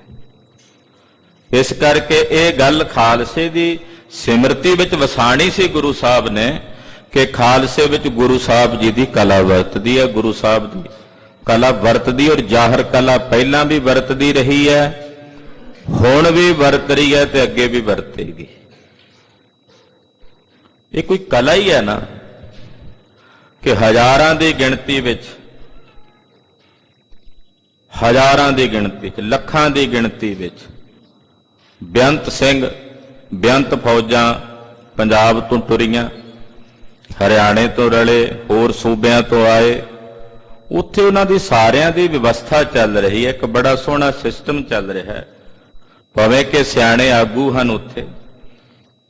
ਇਸ ਕਰਕੇ ਇਹ ਗੱਲ ਖਾਲਸੇ ਦੀ ਸਿਮਰਤੀ ਵਿੱਚ ਵਸਾਣੀ ਸੀ ਗੁਰੂ ਸਾਹਿਬ ਨੇ ਕਿ ਖਾਲਸੇ ਵਿੱਚ ਗੁਰੂ ਸਾਹਿਬ ਜੀ ਦੀ ਕਲਾ ਵਰਤਦੀ ਹੈ। ਗੁਰੂ ਸਾਹਿਬ ਦੀ ਕਲਾ ਵਰਤਦੀ ਔਰ ਜ਼ਾਹਰ ਕਲਾ ਪਹਿਲਾਂ ਵੀ ਵਰਤਦੀ ਰਹੀ ਹੈ, ਹੁਣ ਵੀ ਵਰਤ ਰਹੀ ਹੈ ਤੇ ਅੱਗੇ ਵੀ ਵਰਤੇਗੀ। ਇਹ ਕੋਈ ਕਲਾ ਹੀ ਹੈ ਨਾ ਕਿ ਹਜ਼ਾਰਾਂ ਦੀ ਗਿਣਤੀ ਵਿੱਚ, ਹਜ਼ਾਰਾਂ ਦੀ ਗਿਣਤੀ ਵਿੱਚ, ਲੱਖਾਂ ਦੀ ਗਿਣਤੀ ਵਿੱਚ ਬੇਅੰਤ ਸਿੰਘ, ਬੇਅੰਤ ਫੌਜਾਂ ਪੰਜਾਬ ਤੋਂ ਤੁਰੀਆਂ, ਹਰਿਆਣੇ ਤੋਂ ਰਲੇ, ਹੋਰ ਸੂਬਿਆਂ ਤੋਂ ਆਏ। ਉੱਥੇ ਉਹਨਾਂ ਦੀ ਸਾਰਿਆਂ ਦੀ ਵਿਵਸਥਾ ਚੱਲ ਰਹੀ ਹੈ, ਇੱਕ ਬੜਾ ਸੋਹਣਾ ਸਿਸਟਮ ਚੱਲ ਰਿਹਾ ਹੈ। ਭਾਵੇਂ ਕਿ ਸਿਆਣੇ ਆਗੂ ਹਨ ਉੱਥੇ,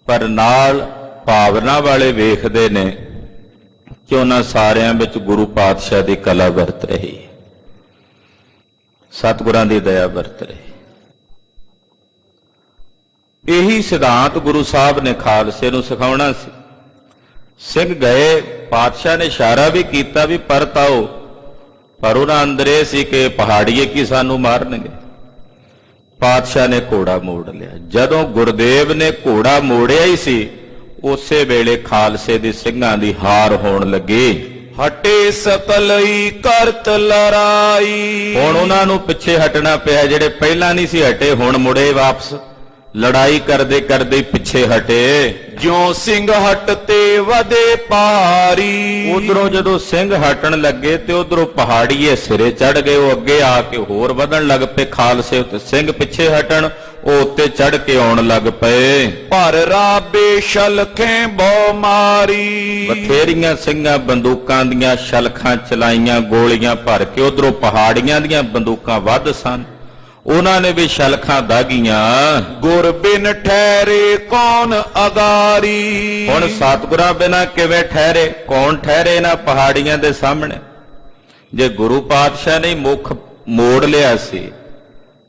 ਪਰ ਨਾਲ ਭਾਵਨਾ ਵਾਲੇ ਵੇਖਦੇ ਨੇ ਕਿ ਉਹਨਾਂ ਸਾਰਿਆਂ ਵਿੱਚ ਗੁਰੂ ਪਾਤਸ਼ਾਹ ਦੀ ਕਲਾ ਵਰਤ ਰਹੀ ਹੈ, ਸਤਿਗੁਰਾਂ ਦੀ ਦਇਆ ਵਰਤ ਰਹੀ। ਇਹੀ ਸਿਧਾਂਤ ਗੁਰੂ ਸਾਹਿਬ ਨੇ ਖਾਲਸੇ ਨੂੰ ਸਿਖਾਉਣਾ ਸੀ। ਸਿੰਘ ਗਏ, ਪਾਤਸ਼ਾਹ ਨੇ ਇਸ਼ਾਰਾ ਵੀ ਕੀਤਾ ਵੀ ਪਰਤ ਆਓ, ਪਰ ਉਹਨਾਂ ਅੰਦਰ ਇਹ ਸੀ ਕਿ ਪਹਾੜੀਏ ਕੀ ਸਾਨੂੰ ਮਾਰਨਗੇ। ਪਾਤਸ਼ਾਹ ਨੇ ਘੋੜਾ ਮੋੜ ਲਿਆ। ਜਦੋਂ ਗੁਰਦੇਵ ਨੇ ਘੋੜਾ ਮੋੜਿਆ ਹੀ ਸੀ, ਉਸੇ ਵੇਲੇ ਖਾਲਸੇ ਦੇ ਸਿੰਘਾਂ ਦੀ ਹਾਰ ਹੋਣ ਲੱਗੀ। ਹਟੇ ਸਕਲਈ ਕਰਤ ਲੜਾਈ। ਹੁਣ ਉਹਨਾਂ ਨੂੰ ਪਿੱਛੇ ਹਟਣਾ ਪਿਆ, ਜਿਹੜੇ ਪਹਿਲਾਂ ਨਹੀਂ ਸੀ ਹਟੇ ਹੁਣ ਮੁੜੇ ਵਾਪਸ। ਲੜਾਈ ਕਰਦੇ ਕਰਦੇ ਪਿੱਛੇ ਹਟੇ। ਜਿਉਂ ਸਿੰਘ ਹਟਤੇ ਵਧੇ ਪਹਾੜੀ। ਉਧਰੋਂ ਜਦੋਂ ਸਿੰਘ ਹਟਣ ਲੱਗੇ ਤੇ ਉਧਰੋਂ ਪਹਾੜੀਏ ਸਿਰੇ ਚੜ ਗਏ। ਉਹ ਅੱਗੇ ਆ ਕੇ ਹੋਰ ਵਧਣ ਲੱਗ ਪਏ ਖਾਲਸੇ ਉੱਤੇ। ਸਿੰਘ ਪਿੱਛੇ ਹਟਣ, ਉਹ ਉੱਤੇ ਚੜ ਕੇ ਆਉਣ ਲੱਗ ਪਏ। ਪਰ ਰਾਬੇ ਸ਼ਲਖੇ ਬਹੁ ਮਾਰੀ। ਬਥੇਰੀਆਂ ਸਿੰਘਾਂ ਬੰਦੂਕਾਂ ਦੀਆਂ ਸ਼ਲਖਾਂ ਚਲਾਈਆਂ, ਗੋਲੀਆਂ ਭਰ ਕੇ। ਉਧਰੋਂ ਪਹਾੜੀਆਂ ਦੀਆਂ ਬੰਦੂਕਾਂ ਵੱਧ ਸਨ, ਉਹਨਾਂ ਨੇ ਵੀ ਸ਼ਲਖਾਂ ਦਾਗੀਆਂ। ਗੁਰ ਬਿਨ ਠਹਿਰੇ ਕੌਣ ਅਗਾਰੀ। ਹੁਣ ਸਤਿਗੁਰਾਂ ਬਿਨਾਂ ਕਿਵੇਂ ਠਹਿਰੇ? ਕੌਣ ਠਹਿਰੇ ਨਾ ਪਹਾੜੀਆਂ ਦੇ ਸਾਹਮਣੇ? ਜੇ ਗੁਰੂ ਪਾਤਸ਼ਾਹ ਨੇ ਮੁੱਖ ਮੋੜ ਲਿਆ ਸੀ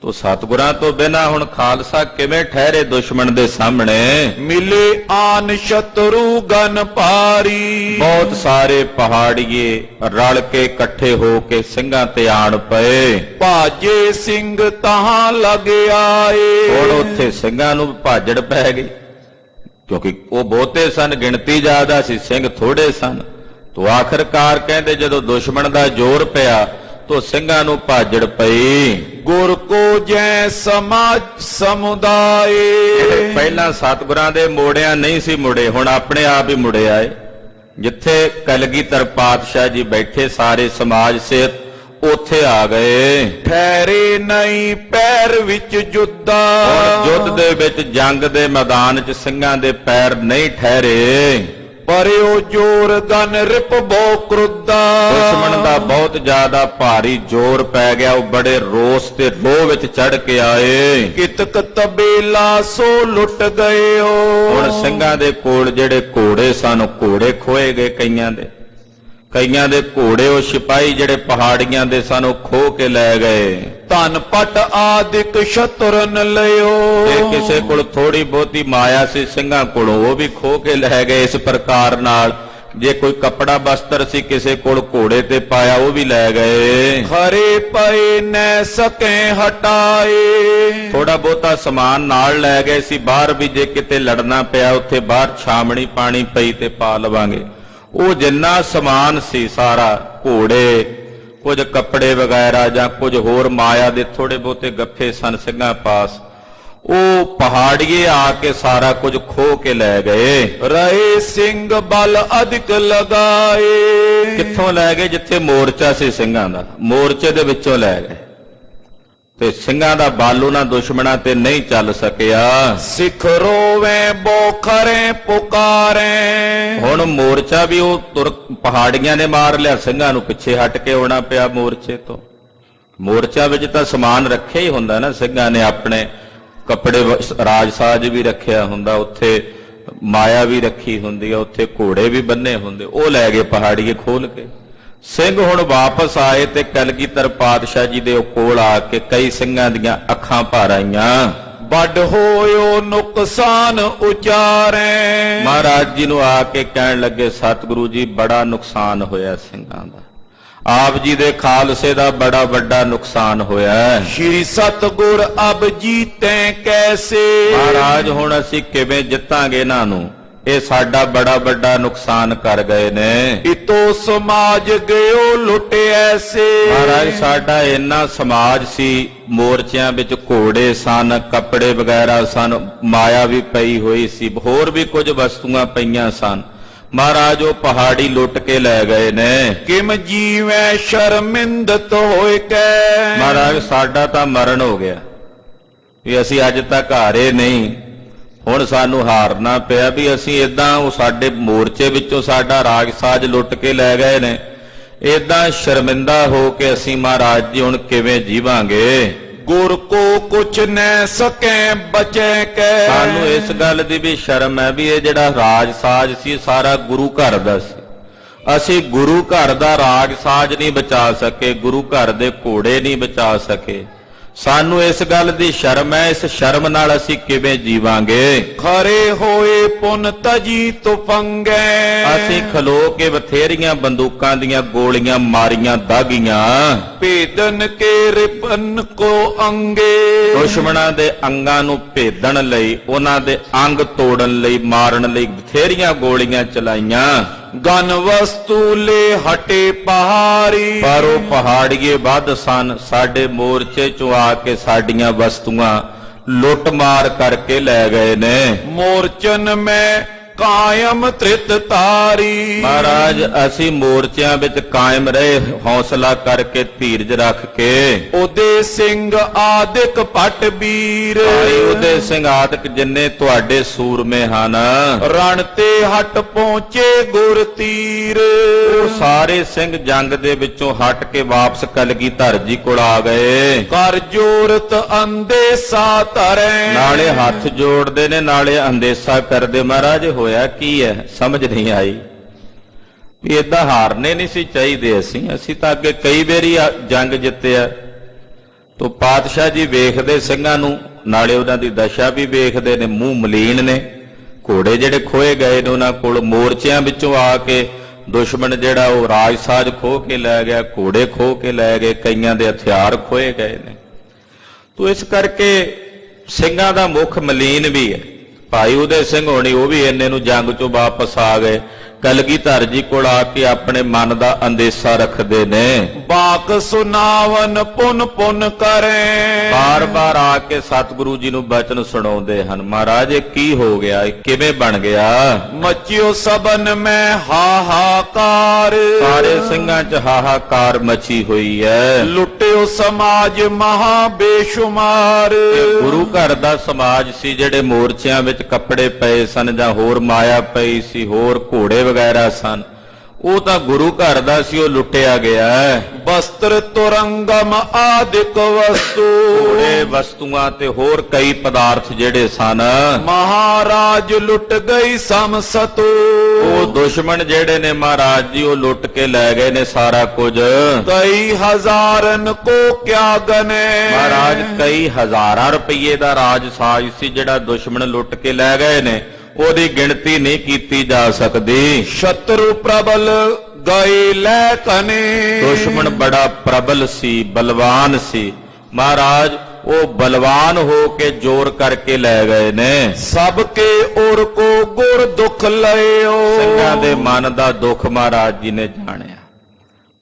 ਤੋ ਸਤਿਗੁਰਾਂ ਤੋਂ ਬਿਨਾਂ ਹੁਣ ਖਾਲਸਾ ਕਿਵੇਂ ਠਹਿਰੇ ਦੁਸ਼ਮਣ ਦੇ ਸਾਹਮਣੇ? ਮਿਲੇ ਆਨ ਸ਼ਤਰੂ ਗਨ ਭਾਰੀ। ਬਹੁਤ ਸਾਰੇ ਪਹਾੜੀਏ ਰਲ ਕੇ ਇਕੱਠੇ ਹੋ ਕੇ ਸਿੰਘਾਂ ਤੇ ਆਣ ਪਏ। ਭਾਜੇ ਸਿੰਘ ਤਹਾਂ ਲਗ ਆਏ। ਹੁਣ ਉੱਥੇ ਸਿੰਘਾਂ ਨੂੰ ਭਾਜੜ ਪੈ ਗਈ, ਕਿਉਂਕਿ ਉਹ ਬਹੁਤੇ ਸਨ, ਗਿਣਤੀ ਜ਼ਿਆਦਾ ਸੀ, ਸਿੰਘ ਥੋੜੇ ਸਨ। ਤੋ ਆਖਰਕਾਰ ਕਹਿੰਦੇ ਜਦੋਂ ਦੁਸ਼ਮਣ ਦਾ ਜ਼ੋਰ ਪਿਆ ਤੋ ਸਿੰਘਾਂ ਨੂੰ ਭਾਜੜ ਪਈ। ਗੁਰ ਕੋ ਜੈ ਸਮਾਜ ਸਮੁਦਾਏ। ਪਹਿਲਾਂ ਸਤਿਗੁਰਾਂ ਦੇ ਮੋੜਿਆਂ ਨਹੀਂ ਸੀ ਮੁੜੇ, ਹੁਣ ਆਪਣੇ ਆਪ ਹੀ ਮੁੜੇ ਆਏ। ਜਿੱਥੇ ਕਲਗੀਧਰ ਪਾਤਸ਼ਾਹ ਜੀ ਬੈਠੇ ਸਾਰੇ ਸਮਾਜ ਸੇਤ ਉੱਥੇ ਆ ਗਏ। ਠਹਿਰੇ ਨਹੀਂ ਪੈਰ ਵਿੱਚ ਜੁੱਦਾ। ਹੁਣ ਯੁੱਧ ਦੇ ਵਿੱਚ, ਜੰਗ ਦੇ ਮੈਦਾਨ 'ਚ ਸਿੰਘਾਂ ਦੇ ਪੈਰ ਨਹੀਂ ਠਹਿਰੇ। ਪਰਿਓ ਜੋਰ ਗਨ ਰਿਪ ਬਹੁ ਕ੍ਰੁੱਧਾ। ਦੁਸ਼ਮਣ ਦਾ ਬਹੁਤ ਜ਼ਿਆਦਾ ਭਾਰੀ ਜ਼ੋਰ ਪੈ ਗਿਆ, ਉਹ ਬੜੇ ਰੋਸ ਤੇ ਰੋਹ ਵਿੱਚ ਚੜ ਕੇ ਆਏ। ਕਿਤਕ ਤਬੇਲਾ ਸੋ ਲੁੱਟ ਗਏ ਹੋ। ਹੁਣ ਸਿੰਘਾਂ ਦੇ ਕੋਲ ਜਿਹੜੇ ਘੋੜੇ ਸਨ, ਘੋੜੇ ਖੋਏ ਗਏ ਕਈਆਂ ਦੇ ਘੋੜੇ ਉਹ ਸਿਪਾਹੀ ਜਿਹੜੇ ਪਹਾੜੀਆਂ ਦੇ ਸਨ ਉਹ ਖੋਹ ਕੇ ਲੈ ਗਏ। ਧਨ ਪਟ ਆਦਿਕ ਸ਼ਤਰਨ ਲਿਓ। ਤੇ ਕਿਸੇ ਕੋਲ ਥੋੜੀ ਬਹੁਤੀ ਮਾਇਆ ਸੀ ਸਿੰਘਾਂ ਕੋਲੋਂ, ਉਹ ਵੀ ਖੋਹ ਕੇ ਲੈ ਗਏ। ਇਸ ਪ੍ਰਕਾਰ ਨਾਲ ਜੇ ਕੋਈ ਕੱਪੜਾ ਬਸਤਰ ਸੀ ਕਿਸੇ ਕੋਲ ਘੋੜੇ ਤੇ ਪਾਇਆ ਉਹ ਵੀ ਲੈ ਗਏ। ਖਰੇ ਪਏ ਨੈ ਸਕੇ ਹਟਾਏ। ਥੋੜਾ ਬਹੁਤਾ ਸਮਾਨ ਨਾਲ ਲੈ ਗਏ ਸੀ, ਬਾਹਰ ਵੀ ਜੇ ਕਿਤੇ ਲੜਨਾ ਪਿਆ ਉੱਥੇ ਬਾਹਰ ਛਾਮਣੀ ਪਾਣੀ ਪਈ ਤੇ ਪਾ ਲਵਾਂਗੇ। ਉਹ ਜਿੰਨਾ ਸਮਾਨ ਸੀ ਸਾਰਾ, ਘੋੜੇ, ਕੁਝ ਕੱਪੜੇ ਵਗੈਰਾ ਜਾਂ ਕੁਝ ਹੋਰ ਮਾਇਆ ਦੇ ਥੋੜੇ ਬਹੁਤੇ ਗੱਫੇ ਸਨ ਸਿੰਘਾਂ ਪਾਸ, ਉਹ ਪਹਾੜੀਏ ਆ ਕੇ ਸਾਰਾ ਕੁਝ ਖੋਹ ਕੇ ਲੈ ਗਏ। ਰਹੇ ਸਿੰਘ ਬਲ ਅਧਿਕ ਲਗਾਏ। ਕਿੱਥੋਂ ਲੈ ਗਏ? ਜਿੱਥੇ ਮੋਰਚਾ ਸੀ ਸਿੰਘਾਂ ਦਾ, ਮੋਰਚੇ ਦੇ ਵਿੱਚੋਂ ਲੈ ਗਏ। ਤੇ ਸਿੰਘਾਂ ਦਾ ਬਲ ਉਹਨਾਂ ਦੁਸ਼ਮਣਾਂ ਤੇ ਨਹੀਂ ਚੱਲ ਸਕਿਆ। ਸਿੱਖ ਰੋਵੇ ਬੋਖਰੇ ਪੁਕਾਰੇ। ਹੁਣ ਮੋਰਚਾ ਵੀ ਉਹ ਪਹਾੜੀਆਂ ਨੇ ਮਾਰ ਲਿਆ, ਸਿੰਘਾਂ ਨੂੰ ਪਿੱਛੇ ਹਟ ਕੇ ਆਉਣਾ ਪਿਆ ਮੋਰਚੇ ਤੋਂ। ਮੋਰਚਾ ਵਿੱਚ ਤਾਂ ਸਮਾਨ ਰੱਖਿਆ ਹੀ ਹੁੰਦਾ ਨਾ ਸਿੰਘਾਂ ਨੇ, ਆਪਣੇ ਕੱਪੜੇ ਰਾਜਸਾਜ ਵੀ ਰੱਖਿਆ ਹੁੰਦਾ, ਉੱਥੇ ਮਾਇਆ ਵੀ ਰੱਖੀ ਹੁੰਦੀ ਆ, ਉੱਥੇ ਘੋੜੇ ਵੀ ਬੰਨੇ ਹੁੰਦੇ, ਉਹ ਲੈ ਗਏ ਪਹਾੜੀਏ ਖੋਲ ਕੇ। ਸਿੰਘ ਹੁਣ ਵਾਪਸ ਆਏ ਤੇ ਕਲਗੀਧਰ ਪਾਤਸ਼ਾਹ ਜੀ ਦੇ ਕੋਲ ਆ ਕੇ ਕਈ ਸਿੰਘਾਂ ਦੀਆਂ ਅੱਖਾਂ ਭਰ ਆਈਆਂ। ਵੱਡ ਹੋਇਓ ਨੁਕਸਾਨ ਉਚਾਰੇ। ਮਹਾਰਾਜ ਜੀ ਨੂੰ ਆ ਕੇ ਕਹਿਣ ਲੱਗੇ, ਸਤਿਗੁਰੂ ਜੀ ਬੜਾ ਨੁਕਸਾਨ ਹੋਇਆ ਸਿੰਘਾਂ ਦਾ, ਆਪ ਜੀ ਦੇ ਖਾਲਸੇ ਦਾ ਬੜਾ ਵੱਡਾ ਨੁਕਸਾਨ ਹੋਇਆ। ਸ਼੍ਰੀ ਸਤਿਗੁਰ ਅਬ ਜੀਤੇ ਕੈਸੇ। ਮਹਾਰਾਜ ਹੁਣ ਅਸੀਂ ਕਿਵੇਂ ਜਿੱਤਾਂਗੇ ਇਹਨਾਂ ਨੂੰ? ਇਹ ਸਾਡਾ ਬੜਾ ਵੱਡਾ ਨੁਕਸਾਨ ਕਰ ਗਏ ਨੇ। ਇਤੋ ਸਮਾਜ ਗਇਓ ਲੁੱਟੇ ਐਸੇ। ਮਹਾਰਾਜ ਸਾਡਾ ਇੰਨਾ ਸਮਾਜ ਸੀ, ਮੋਰਚਿਆਂ ਵਿੱਚ ਘੋੜੇ ਸਨ, ਕੱਪੜੇ ਵਗੈਰਾ ਸਨ, ਮਾਇਆ ਵੀ ਪਈ ਹੋਈ ਸੀ, ਹੋਰ ਵੀ ਕੁਝ ਵਸਤੂਆਂ ਪਈਆਂ ਸਨ। ਮਹਾਰਾਜ ਉਹ ਪਹਾੜੀ ਲੁੱਟ ਕੇ ਲੈ ਗਏ ਨੇ। ਕਿਮ ਜੀਵੈ ਸ਼ਰਮਿੰਦਤ ਹੋਇ ਕੈ। ਮਹਾਰਾਜ ਸਾਡਾ ਤਾਂ ਮਰਨ ਹੋ ਗਿਆ ਵੀ ਅਸੀਂ ਅੱਜ ਤੱਕ ਹਾਰੇ ਨਹੀਂ, ਹੁਣ ਸਾਨੂੰ ਹਾਰਨਾ ਪਿਆ ਵੀ ਅਸੀਂ ਇਦਾਂ, ਉਹ ਸਾਡੇ ਮੋਰਚੇ ਵਿੱਚੋਂ ਸਾਡਾ ਰਾਜ ਸਾਜ ਲੁੱਟ ਕੇ ਲੈ ਗਏ ਨੇ, ਇਦਾਂ ਸ਼ਰਮਿੰਦਾ ਹੋ ਕੇ ਅਸੀਂ ਮਹਾਰਾਜ ਜੀ ਹੁਣ ਕਿਵੇਂ ਜੀਵਾਂਗੇ? ਗੁਰ ਕੋ ਕੁਛ ਨੈ ਸਕੈ ਬਚੈ ਕੈ। ਸਾਨੂੰ ਇਸ ਗੱਲ ਦੀ ਵੀ ਸ਼ਰਮ ਹੈ ਵੀ ਇਹ ਜਿਹੜਾ ਰਾਜ ਸਾਜ ਸੀ ਸਾਰਾ ਗੁਰੂ ਘਰ ਦਾ ਸੀ, ਅਸੀਂ ਗੁਰੂ ਘਰ ਦਾ ਰਾਜ ਸਾਜ ਨਹੀਂ ਬਚਾ ਸਕੇ, ਗੁਰੂ ਘਰ ਦੇ ਘੋੜੇ ਨਹੀਂ ਬਚਾ ਸਕੇ। ਸਾਨੂੰ ਇਸ ਗੱਲ ਦੀ ਸ਼ਰਮ ਹੈ, ਇਸ ਸ਼ਰਮ ਨਾਲ ਅਸੀਂ ਕਿਵੇਂ ਜੀਵਾਂਗੇ? ਖਰੇ ਹੋਏ ਪੁਨ ਤਜੀ ਤੁਫੰਗੈ। ਅਸੀਂ ਖਲੋ ਕੇ ਬਥੇਰੀਆਂ ਬੰਦੂਕਾਂ ਦੀਆਂ ਗੋਲੀਆਂ ਮਾਰੀਆਂ ਦਾਗੀਆਂ। ਭੇਦਨ ਕੇ ਰਿਪਨ ਕੋ ਅੰਗੇ। ਦੁਸ਼ਮਣਾਂ ਦੇ ਅੰਗਾਂ ਨੂੰ ਭੇਦਣ ਲਈ, ਉਹਨਾਂ ਦੇ ਅੰਗ ਤੋੜਨ ਲਈ, ਮਾਰਨ ਲਈ ਬਥੇਰੀਆਂ ਗੋਲੀਆਂ ਚਲਾਈਆਂ। ਗਨ ਵਸਤੂ ਲੈ ਹਟੇ ਪਹਾੜੀ। ਪਰ ਉਹ ਪਹਾੜੀਏ ਵੱਧ ਸਨ, ਸਾਡੇ ਮੋਰਚੇ ਚੋਂ ਆ ਕੇ ਸਾਡੀਆਂ ਵਸਤੂਆਂ ਲੁੱਟ ਮਾਰ ਕਰਕੇ ਲੈ ਗਏ ਨੇ। ਮੋਰਚਨ ਮੈਂ ਕਾਇਮ ਤ੍ਰਿਤ ਤਾਰੀ। ਮਹਾਰਾਜ ਅਸੀਂ ਮੋਰਚਿਆਂ ਵਿੱਚ ਕਾਇਮ ਰਹੇ, ਹੌਸਲਾ ਕਰਕੇ ਧੀਰਜ ਰੱਖ ਕੇ। ਉਦੇ ਸਿੰਘ ਆਦਿਕ ਭਟ ਵੀਰ, ਭਾਈ ਉਦੇ ਸਿੰਘ ਆਦਿਕ ਜਿੰਨੇ ਤੁਹਾਡੇ ਸੂਰਮੇ ਹਨ, ਰਣ ਤੇ ਹਟ ਪਹੁੰਚੇ ਗੁਰ ਤੀਰ। ਉਹ ਸਾਰੇ ਸਿੰਘ ਜੰਗ ਦੇ ਵਿੱਚੋਂ ਹਟ ਕੇ ਵਾਪਸ ਕਲਗੀਧਰ ਜੀ ਕੋਲ ਆ ਗਏ। ਕਰ ਜੋਰਤ ਅੰਦੇਸਾ ਧਰੈ, ਨਾਲੇ ਹੱਥ ਜੋੜਦੇ ਨੇ ਨਾਲੇ ਅੰਦੇਸਾ ਕਰਦੇ। ਮਹਾਰਾਜ ਹੋਇਆ ਕੀ ਹੈ ਸਮਝ ਨਹੀਂ ਆਈ ਵੀ ਏਦਾਂ ਹਾਰਨੇ ਨਹੀਂ ਸੀ ਚਾਹੀਦੇ। ਅਸੀਂ ਤਾਂ ਅੱਗੇ ਕਈ ਵਾਰੀ ਜੰਗ ਜਿੱਤਿਆ। ਤੋ ਪਾਤਸ਼ਾਹ ਜੀ ਵੇਖਦੇ ਸਿੰਘਾਂ ਨੂੰ, ਨਾਲੇ ਉਹਨਾਂ ਦੀ ਦਸ਼ਾ ਵੀ ਵੇਖਦੇ ਨੇ, ਮੂੰਹ ਮਲੀਨ ਨੇ। ਘੋੜੇ ਜਿਹੜੇ ਖੋਏ ਗਏ ਨੇ ਉਹਨਾਂ ਕੋਲ, ਮੋਰਚਿਆਂ ਵਿੱਚੋਂ ਆ ਕੇ ਦੁਸ਼ਮਣ ਜਿਹੜਾ ਉਹ ਰਾਜਸਾਜ ਖੋਹ ਕੇ ਲੈ ਗਿਆ, ਘੋੜੇ ਖੋਹ ਕੇ ਲੈ ਗਏ, ਕਈਆਂ ਦੇ ਹਥਿਆਰ ਖੋਏ ਗਏ ਨੇ। ਤੋ ਇਸ ਕਰਕੇ ਸਿੰਘਾਂ ਦਾ ਮੁੱਖ ਮਲੀਨ ਵੀ ਹੈ। ਭਾਈ ਉਦੇ ਸਿੰਘ ਹੋਣੀ ਉਹ ਵੀ ਇੰਨੇ ਨੂੰ ਜੰਗ ਚੋਂ ਵਾਪਸ ਆ ਗਏ। ਕਲਗੀਧਰ ਜੀ ਕੋਲ ਆ ਕੇ ਆਪਣੇ ਮਨ ਦਾ ਅੰਦੇਸਾ ਰੱਖਦੇ ਨੇ। ਬਾਕ ਸੁਨਾਵਨ ਪੁਨ ਪੁਨ ਕਰੇ, ਬਾਰ-ਬਾਰ ਆ ਕੇ ਸਤਿਗੁਰੂ ਜੀ ਨੂੰ ਬਚਨ ਸੁਣਾਉਂਦੇ ਹਨ। ਮਹਾਰਾਜ ਇਹ ਕੀ ਹੋ ਗਿਆ, ਇਹ ਕਿਵੇਂ ਬਣ ਗਿਆ? ਮਚਿਓ ਸਬਨ ਮੈਂ ਹਾਹਾਕਾਰ, ਸਾਰੇ ਸਿੰਘਾਂ 'ਚ ਹਾਹਾਕਾਰ ਮਚੀ ਹੋਈ ਹੈ। ਲੁੱਟਿਓ ਸਮਾਜ ਮਹਾ ਬੇਸ਼ੁਮਾਰ। ਇਹ ਗੁਰੂ ਘਰ ਦਾ ਸਮਾਜ ਸੀ, ਜਿਹੜੇ ਮੋਰਚਿਆਂ ਵਿੱਚ ਕੱਪੜੇ ਪਏ ਸਨ ਜਾਂ ਹੋਰ ਮਾਇਆ ਪਈ ਸੀ, ਹੋਰ ਘੋੜੇ ਵਗੈਰਾ ਸਨ, ਉਹ ਤਾਂ ਗੁਰੂ ਘਰ ਦਾ ਸੀ, ਉਹ ਲੁੱਟਿਆ ਗਿਆ। ਵਸਤਰ ਤੁਰੰਗਮ ਆਦਿਕ ਵਸਤੂ, ਘੋੜੇ ਵਸਤੂਆਂ ਤੇ ਹੋਰ ਕਈ ਪਦਾਰਥ ਜਿਹੜੇ ਸਨ, ਮਹਾਰਾਜ ਲੁੱਟ ਗਈ ਸਮਸਤੂ। ਉਹ ਦੁਸ਼ਮਣ ਜਿਹੜੇ ਨੇ ਮਹਾਰਾਜ ਜੀ ਉਹ ਲੁੱਟ ਕੇ ਲੈ ਗਏ ਨੇ ਸਾਰਾ ਕੁਝ। ਕਈ ਹਜ਼ਾਰਨ ਕੋ ਕਿਆ ਗਨੇ, ਮਹਾਰਾਜ ਕਈ ਹਜ਼ਾਰਾਂ ਰੁਪਏ ਦਾ ਰਾਜ ਸਾਜ ਸੀ ਜਿਹੜਾ ਦੁਸ਼ਮਣ ਲੁੱਟ ਕੇ ਲੈ ਗਏ ਨੇ, ਉਹਦੀ ਗਿਣਤੀ ਨਹੀਂ ਕੀਤੀ ਜਾ ਸਕਦੀ। ਸ਼ਤਰੂ ਪ੍ਰਬਲ ਗਏ ਲੈ ਕਨੇ, ਦੁਸ਼ਮਣ ਬੜਾ ਪ੍ਰਬਲ ਸੀ, ਬਲਵਾਨ ਸੀ। ਮਹਾਰਾਜ ਉਹ ਬਲਵਾਨ ਹੋ ਕੇ ਜ਼ੋਰ ਕਰਕੇ ਲੈ ਗਏ ਨੇ। ਸਭ ਕੇ ਔਰ ਕੋ ਗੁਰ ਦੁੱਖ ਲਇਓ, ਸਿੰਘਾਂ ਦੇ ਮਨ ਦਾ ਦੁੱਖ ਮਹਾਰਾਜ ਜੀ ਨੇ ਜਾਣਿਆ।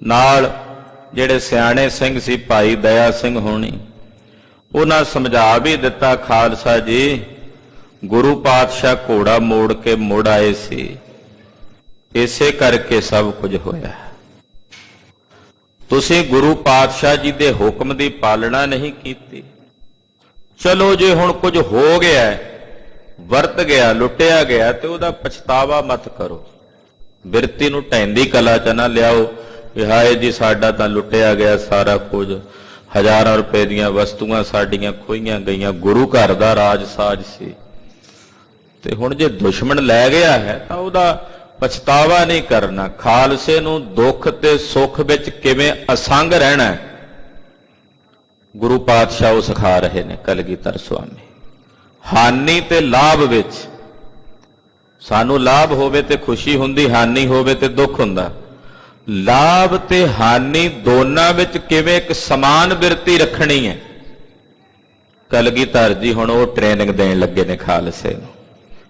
ਨਾਲ ਜਿਹੜੇ ਸਿਆਣੇ ਸਿੰਘ ਸੀ, ਭਾਈ ਦਇਆ ਸਿੰਘ ਹੋਣੀ, ਉਹਨਾਂ ਸਮਝਾ ਵੀ ਦਿੱਤਾ, ਖਾਲਸਾ ਜੀ ਗੁਰੂ ਪਾਤਸ਼ਾਹ ਘੋੜਾ ਮੋੜ ਕੇ ਮੁੜ ਆਏ ਸੀ, ਇਸੇ ਕਰਕੇ ਸਭ ਕੁਝ ਹੋਇਆ। ਤੁਸੀਂ ਗੁਰੂ ਪਾਤਸ਼ਾਹ ਜੀ ਦੇ ਹੁਕਮ ਦੀ ਪਾਲਣਾ ਨਹੀਂ ਕੀਤੀ। ਚਲੋ ਜੇ ਹੁਣ ਕੁਝ ਹੋ ਗਿਆ, ਵਰਤ ਗਿਆ, ਲੁੱਟਿਆ ਗਿਆ, ਤੇ ਉਹਦਾ ਪਛਤਾਵਾ ਮਤ ਕਰੋ। ਬਿਰਤੀ ਨੂੰ ਢੈਂਦੀ ਕਲਾ ਚ ਨਾ ਲਿਆਓ ਕਿ ਹਾਏ ਜੀ ਸਾਡਾ ਤਾਂ ਲੁੱਟਿਆ ਗਿਆ ਸਾਰਾ ਕੁਝ, ਹਜ਼ਾਰਾਂ ਰੁਪਏ ਦੀਆਂ ਵਸਤੂਆਂ ਸਾਡੀਆਂ ਖੋਈਆਂ ਗਈਆਂ, ਗੁਰੂ ਘਰ ਦਾ ਰਾਜ ਸਾਜ ਸੀ, ਤੇ ਹੁਣ ਜੇ ਦੁਸ਼ਮਣ ਲੈ ਗਿਆ ਹੈ ਤਾਂ ਉਹਦਾ ਪਛਤਾਵਾ ਨਹੀਂ ਕਰਨਾ। ਖਾਲਸੇ ਨੂੰ ਦੁੱਖ ਤੇ ਸੁੱਖ ਵਿੱਚ ਕਿਵੇਂ ਅਸੰਗ ਰਹਿਣਾ ਹੈ, ਗੁਰੂ ਪਾਤਸ਼ਾਹ ਉਹ ਸਿਖਾ ਰਹੇ ਨੇ ਕਲਗੀਧਰ ਸੁਆਮੀ। ਹਾਨੀ ਤੇ ਲਾਭ ਵਿੱਚ, ਸਾਨੂੰ ਲਾਭ ਹੋਵੇ ਤੇ ਖੁਸ਼ੀ ਹੁੰਦੀ, ਹਾਨੀ ਹੋਵੇ ਤੇ ਦੁੱਖ ਹੁੰਦਾ। ਲਾਭ ਤੇ ਹਾਨੀ ਦੋਨਾਂ ਵਿੱਚ ਕਿਵੇਂ ਇੱਕ ਸਮਾਨ ਬਿਰਤੀ ਰੱਖਣੀ ਹੈ, ਕਲਗੀਧਰ ਜੀ ਹੁਣ ਉਹ ਟ੍ਰੇਨਿੰਗ ਦੇਣ ਲੱਗੇ ਨੇ ਖਾਲਸੇ ਨੂੰ।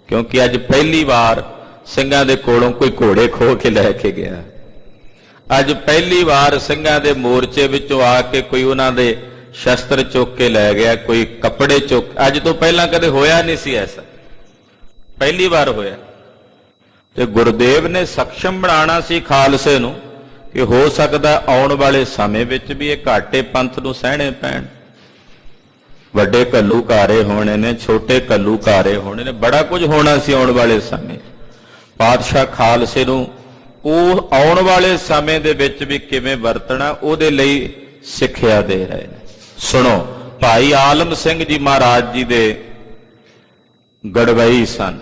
ਕਿਉਂਕਿ ਅੱਜ ਪਹਿਲੀ ਵਾਰ ਸਿੰਘਾਂ ਦੇ ਕੋਲੋਂ ਕੋਈ ਘੋੜੇ ਖੋਹ ਕੇ ਲੈ ਕੇ ਗਿਆ। ਅੱਜ ਪਹਿਲੀ ਵਾਰ ਸਿੰਘਾਂ ਦੇ ਮੋਰਚੇ ਵਿੱਚੋਂ ਆ ਕੇ ਕੋਈ ਉਹਨਾਂ ਦੇ ਸ਼ਸਤਰ ਚੁੱਕ ਕੇ ਲੈ ਗਿਆ, ਕੋਈ ਕੱਪੜੇ ਚੁੱਕ। ਅੱਜ ਤੋਂ ਪਹਿਲਾਂ ਕਦੇ ਹੋਇਆ ਨਹੀਂ ਸੀ ਐਸਾ, ਪਹਿਲੀ ਵਾਰ ਹੋਇਆ। ਤੇ ਗੁਰਦੇਵ ਨੇ ਸક્ષਮ ਬਣਾਉਣਾ ਸੀ ਖਾਲਸੇ ਨੂੰ ਕਿ ਹੋ ਸਕਦਾ ਆਉਣ ਵਾਲੇ ਸਮੇਂ ਵਿੱਚ ਵੀ ਇਹ ਘਾਟੇ ਪੰਥ ਨੂੰ ਸਹਿਣੇ ਪੈਣ। ਵੱਡੇ ਘੱਲੂਘਾਰੇ ਹੋਣੇ ਨੇ, ਛੋਟੇ ਘੱਲੂਘਾਰੇ ਹੋਣੇ ਨੇ, ਬੜਾ ਕੁਝ ਹੋਣਾ ਸੀ ਆਉਣ ਵਾਲੇ ਸਮੇਂ। ਪਾਤਸ਼ਾਹ ਖਾਲਸੇ ਨੂੰ ਉਹ ਆਉਣ ਵਾਲੇ ਸਮੇਂ ਦੇ ਵਿੱਚ ਵੀ ਕਿਵੇਂ ਵਰਤਣਾ, ਉਹਦੇ ਲਈ ਸਿੱਖਿਆ ਦੇ ਰਹੇ ਨੇ। ਸੁਣੋ, ਭਾਈ ਆਲਮ ਸਿੰਘ ਜੀ ਮਹਾਰਾਜ ਜੀ ਦੇ ਗੜਵਈ ਸਨ,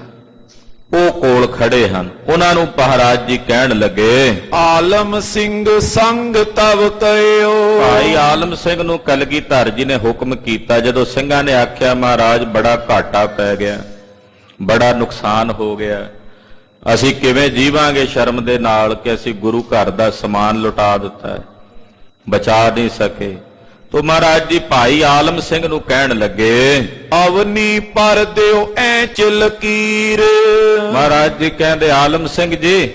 ਉਹ ਕੋਲ ਖੜੇ ਹਨ। ਉਹਨਾਂ ਨੂੰ ਮਹਾਰਾਜ ਜੀ ਕਹਿਣ ਲੱਗੇ, ਆਲਮ ਸਿੰਘ ਸੰਗ ਤਵ ਕਇਓ। ਭਾਈ ਆਲਮ ਸਿੰਘ ਨੂੰ ਕਲਗੀਧਰ ਜੀ ਨੇ ਹੁਕਮ ਕੀਤਾ। ਜਦੋਂ ਸਿੰਘਾਂ ਨੇ ਆਖਿਆ ਮਹਾਰਾਜ ਬੜਾ ਘਾਟਾ ਪੈ ਗਿਆ, ਬੜਾ ਨੁਕਸਾਨ ਹੋ ਗਿਆ, ਅਸੀਂ ਕਿਵੇਂ ਜੀਵਾਂਗੇ ਸ਼ਰਮ ਦੇ ਨਾਲ ਕਿ ਅਸੀਂ ਗੁਰੂ ਘਰ ਦਾ ਸਮਾਨ ਲੁਟਾ ਦਿੱਤਾ, ਬਚਾ ਨਹੀਂ ਸਕੇ। ਤੋ ਮਹਾਰਾਜ ਜੀ ਭਾਈ ਆਲਮ ਸਿੰਘ ਨੂੰ ਕਹਿਣ ਲੱਗੇ, ਅਵਨੀ ਪਰ ਦਿਓ ਐਂਚ ਲਕੀਰ। ਮਹਾਰਾਜ ਜੀ ਕਹਿੰਦੇ, ਆਲਮ ਸਿੰਘ ਜੀ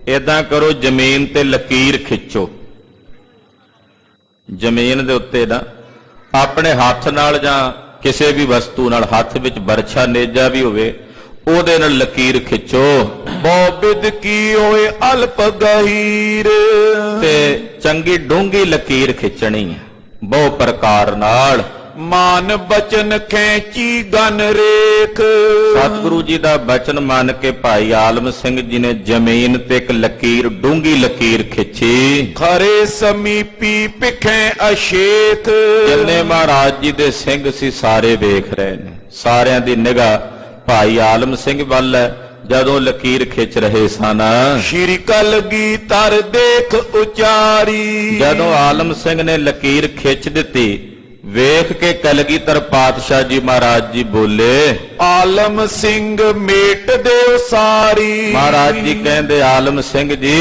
ਏਦਾਂ ਕਰੋ, ਜ਼ਮੀਨ ਤੇ ਲਕੀਰ ਖਿੱਚੋ। ਜ਼ਮੀਨ ਦੇ ਉੱਤੇ ਨਾ ਆਪਣੇ ਹੱਥ ਨਾਲ ਜਾਂ ਕਿਸੇ ਵੀ ਵਸਤੂ ਨਾਲ, ਹੱਥ ਵਿੱਚ ਬਰਛਾ ਨੇਜਾ ਵੀ ਹੋਵੇ, ਉਹਦੇ ਨਾਲ ਲਕੀਰ ਖਿੱਚੋ ਬਹੁ ਬਿਦ ਕੀ ਹੋਏ ਅਲਪ ਗਹੀਰ। ਤੇ ਚੰਗੀ ਡੂੰਗੀ ਲਕੀਰ ਖਿੱਚਣੀ ਹੈ ਬਹੁ ਪ੍ਰਕਾਰ ਨਾਲ। ਮਾਨ ਬਚਨ ਖੈਚੀ ਗਨ ਰੇਖ। ਸਤਿਗੁਰੂ ਜੀ ਦਾ ਬਚਨ ਮੰਨ ਕੇ ਭਾਈ ਆਲਮ ਸਿੰਘ ਜੀ ਨੇ ਜ਼ਮੀਨ ਤੇ ਇੱਕ ਲਕੀਰ ਡੂੰਗੀ ਲਕੀਰ ਖਿੱਚੀ। ਖਰੇ ਸਮੀਪੀ ਪਿਖੈ ਅਸ਼ੇਖ। ਜਿੰਨੇ ਮਹਾਰਾਜ ਜੀ ਦੇ ਸਿੰਘ ਸੀ ਸਾਰੇ ਵੇਖ ਰਹੇ ਨੇ, ਸਾਰਿਆਂ ਦੀ ਨਿਗਾਹ ਭਾਈ ਆਲਮ ਸਿੰਘ ਵੱਲ ਹੈ। ਜਦੋਂ ਲਕੀਰ ਖਿੱਚ ਰਹੇ ਸਨ, ਸ਼੍ਰੀ ਕਲਗੀ ਤਰ ਦੇਖ ਉਚਾਰੀ। ਜਦੋਂ ਆਲਮ ਸਿੰਘ ਨੇ ਲਕੀਰ ਖਿੱਚ ਦਿੱਤੀ, ਵੇਖ ਕੇ ਕਲਗੀਧਰ ਪਾਤਸ਼ਾਹ ਜੀ ਮਹਾਰਾਜ ਜੀ ਬੋਲੇ, ਆਲਮ ਸਿੰਘ ਮੇਟ ਦਿਓ ਸਾਰੀ। ਮਹਾਰਾਜ ਜੀ ਕਹਿੰਦੇ ਆਲਮ ਸਿੰਘ ਜੀ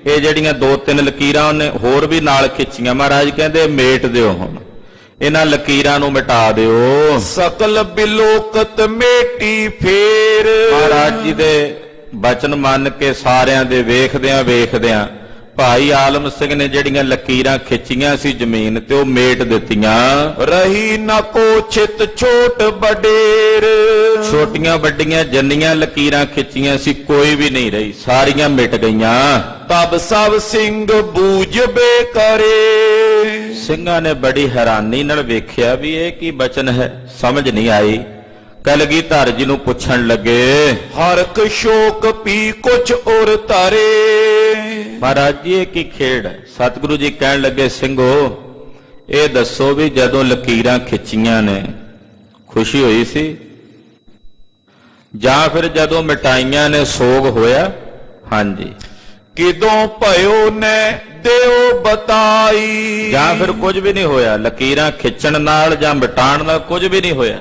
ਇਹ ਜਿਹੜੀਆਂ ਦੋ ਤਿੰਨ ਲਕੀਰਾਂ ਉਹਨੇ ਹੋਰ ਵੀ ਨਾਲ ਖਿੱਚੀਆਂ, ਮਹਾਰਾਜ ਕਹਿੰਦੇ ਮੇਟ ਦਿਓ, ਹੁਣ ਇਹਨਾਂ ਲਕੀਰਾਂ ਨੂੰ ਮਿਟਾ ਦਿਓ। ਸਕਲ ਬਿਲੋਕਤ ਮੇਟੀ ਫੇਰ। ਮਹਾਰਾਜ ਜੀ ਦੇ ਬਚਨ ਮੰਨ ਕੇ ਸਾਰਿਆਂ ਦੇ ਵੇਖਦਿਆਂ ਵੇਖਦਿਆਂ ਭਾਈ ਆਲਮ ਸਿੰਘ ਨੇ ਜਿਹੜੀਆਂ ਲਕੀਰਾਂ ਖਿੱਚੀਆਂ ਸੀ ਜ਼ਮੀਨ ਤੇ ਉਹ ਮੇਟ ਦਿੱਤੀਆਂ। ਰਹੀ ਨਾ ਕੋ ਛਿਤ ਛੋਟ ਬਡੇਰ। ਛੋਟੀਆਂ ਵੱਡੀਆਂ ਜਿੰਨੀਆਂ ਲਕੀਰਾਂ ਖਿੱਚੀਆਂ ਸੀ ਕੋਈ ਵੀ ਨਹੀਂ ਰਹੀ, ਸਾਰੀਆਂ ਮਿਟ ਗਈਆਂ। ਤਬ ਸਭ ਸਿੰਘ ਬੂਝਬੇ ਕਰੇ। ਸਿੰਘਾਂ ਨੇ ਬੜੀ ਹੈਰਾਨੀ ਨਾਲ ਵੇਖਿਆ ਵੀ ਇਹ ਕੀ ਬਚਨ ਹੈ, ਸਮਝ ਨਹੀਂ ਆਈ। ਕਲਗੀਧਰ ਜੀ ਨੂੰ ਪੁੱਛਣ ਲੱਗੇ, ਹਰਕ ਸ਼ੋਕ ਪੀ ਕੁਛ ਉਰ ਧਰੇ। ਮਹਾਰਾਜ ਜੀ ਇਹ ਕੀ ਖੇਡ ਹੈ? ਸਤਿਗੁਰੂ ਜੀ ਕਹਿਣ ਲੱਗੇ, ਸਿੰਘੋ ਇਹ ਦੱਸੋ ਵੀ ਜਦੋਂ ਲਕੀਰਾਂ ਖਿੱਚੀਆਂ ਨੇ ਖੁਸ਼ੀ ਹੋਈ ਸੀ ਜਾਂ ਫਿਰ ਜਦੋਂ ਮਿਟਾਈਆਂ ਨੇ ਸੋਗ ਹੋਇਆ? ਹਾਂਜੀ। ਕਿਦੋਂ ਭਇਓ ਨੇ ਦਿਓ ਬਤਾਈ। ਜਾਂ ਫਿਰ ਕੁਝ ਵੀ ਨਹੀਂ ਹੋਇਆ, ਲਕੀਰਾਂ ਖਿੱਚਣ ਨਾਲ ਜਾਂ ਮਿਟਾਉਣ ਨਾਲ ਕੁਝ ਵੀ ਨਹੀਂ ਹੋਇਆ।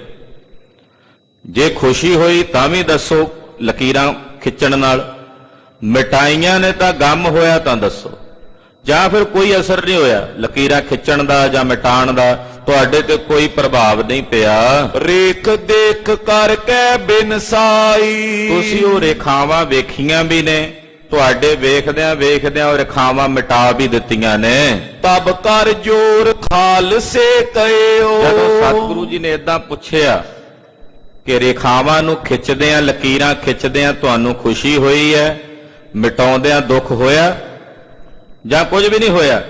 ਜੇ ਖੁਸ਼ੀ ਹੋਈ ਤਾਂ ਵੀ ਦੱਸੋ, ਲਕੀਰਾਂ ਖਿੱਚਣ ਨਾਲ ਮਿਟਾਈਆਂ ਨੇ ਤਾਂ ਗਮ ਹੋਇਆ ਤਾਂ ਦੱਸੋ। ਜਾਂ ਫਿਰ ਕੋਈ ਅਸਰ ਨਹੀਂ ਹੋਇਆ ਲਕੀਰਾਂ ਖਿੱਚਣ ਦਾ ਜਾਂ ਮਿਟਾਉਣ ਦਾ, ਤੁਹਾਡੇ ਤੇ ਕੋਈ ਪ੍ਰਭਾਵ ਨਹੀਂ ਪਿਆ। ਰੇਖ ਦੇਖ ਕਰਕੇ ਬਿਨਸਾਈ। ਤੁਸੀਂ ਉਹ ਰੇਖਾਵਾਂ ਵੇਖੀਆਂ ਵੀ ਨੇ, ਤੁਹਾਡੇ ਵੇਖਦਿਆਂ ਵੇਖਦਿਆਂ ਉਹ ਰੇਖਾਵਾਂ ਮਿਟਾ ਵੀ ਦਿੱਤੀਆਂ ਨੇ। ਤਬ ਕਰ ਜੋਰ ਖਾਲਸੇ ਕਹਿਓ। ਜਦੋਂ ਸਤਿਗੁਰੂ ਜੀ ਨੇ ਏਦਾਂ ਪੁੱਛਿਆ ਕਿ ਰੇਖਾਵਾਂ ਨੂੰ ਖਿੱਚਦਿਆਂ ਲਕੀਰਾਂ ਖਿੱਚਦਿਆਂ ਤੁਹਾਨੂੰ ਖੁਸ਼ੀ ਹੋਈ ਹੈ, ਮਿਟਾਉਂਦਿਆਂ ਦੁੱਖ ਹੋਇਆ ਜਾਂ ਕੁਝ ਵੀ ਨਹੀਂ ਹੋਇਆ,